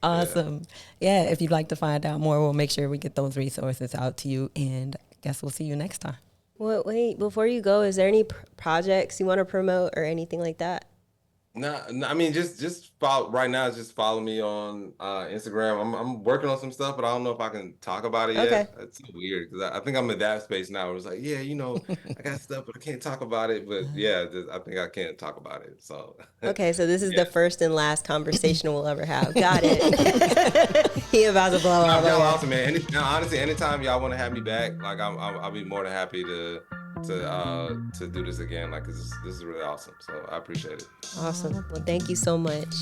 Awesome. Yeah, if you'd like to find out more, we'll make sure we get those resources out to you. And I guess we'll see you next time. Well, wait, before you go, is there any projects you want to promote or anything like that? No, I mean, just follow right now. Just follow me on Instagram. I'm working on some stuff, but I don't know if I can talk about it yet. Okay. It's weird because I think I'm in that space now. Where it's like, yeah, I got stuff, but I can't talk about it. But yeah, I think I can't talk about it. So Okay, so this is the first and last conversation we'll ever have. Got it. He about to blow out. Y'all awesome, man. Honestly, anytime y'all want to have me back, like I'll be more than happy to do this again. Like, 'cause this is really awesome. So I appreciate it. Awesome. Well, thank you so much.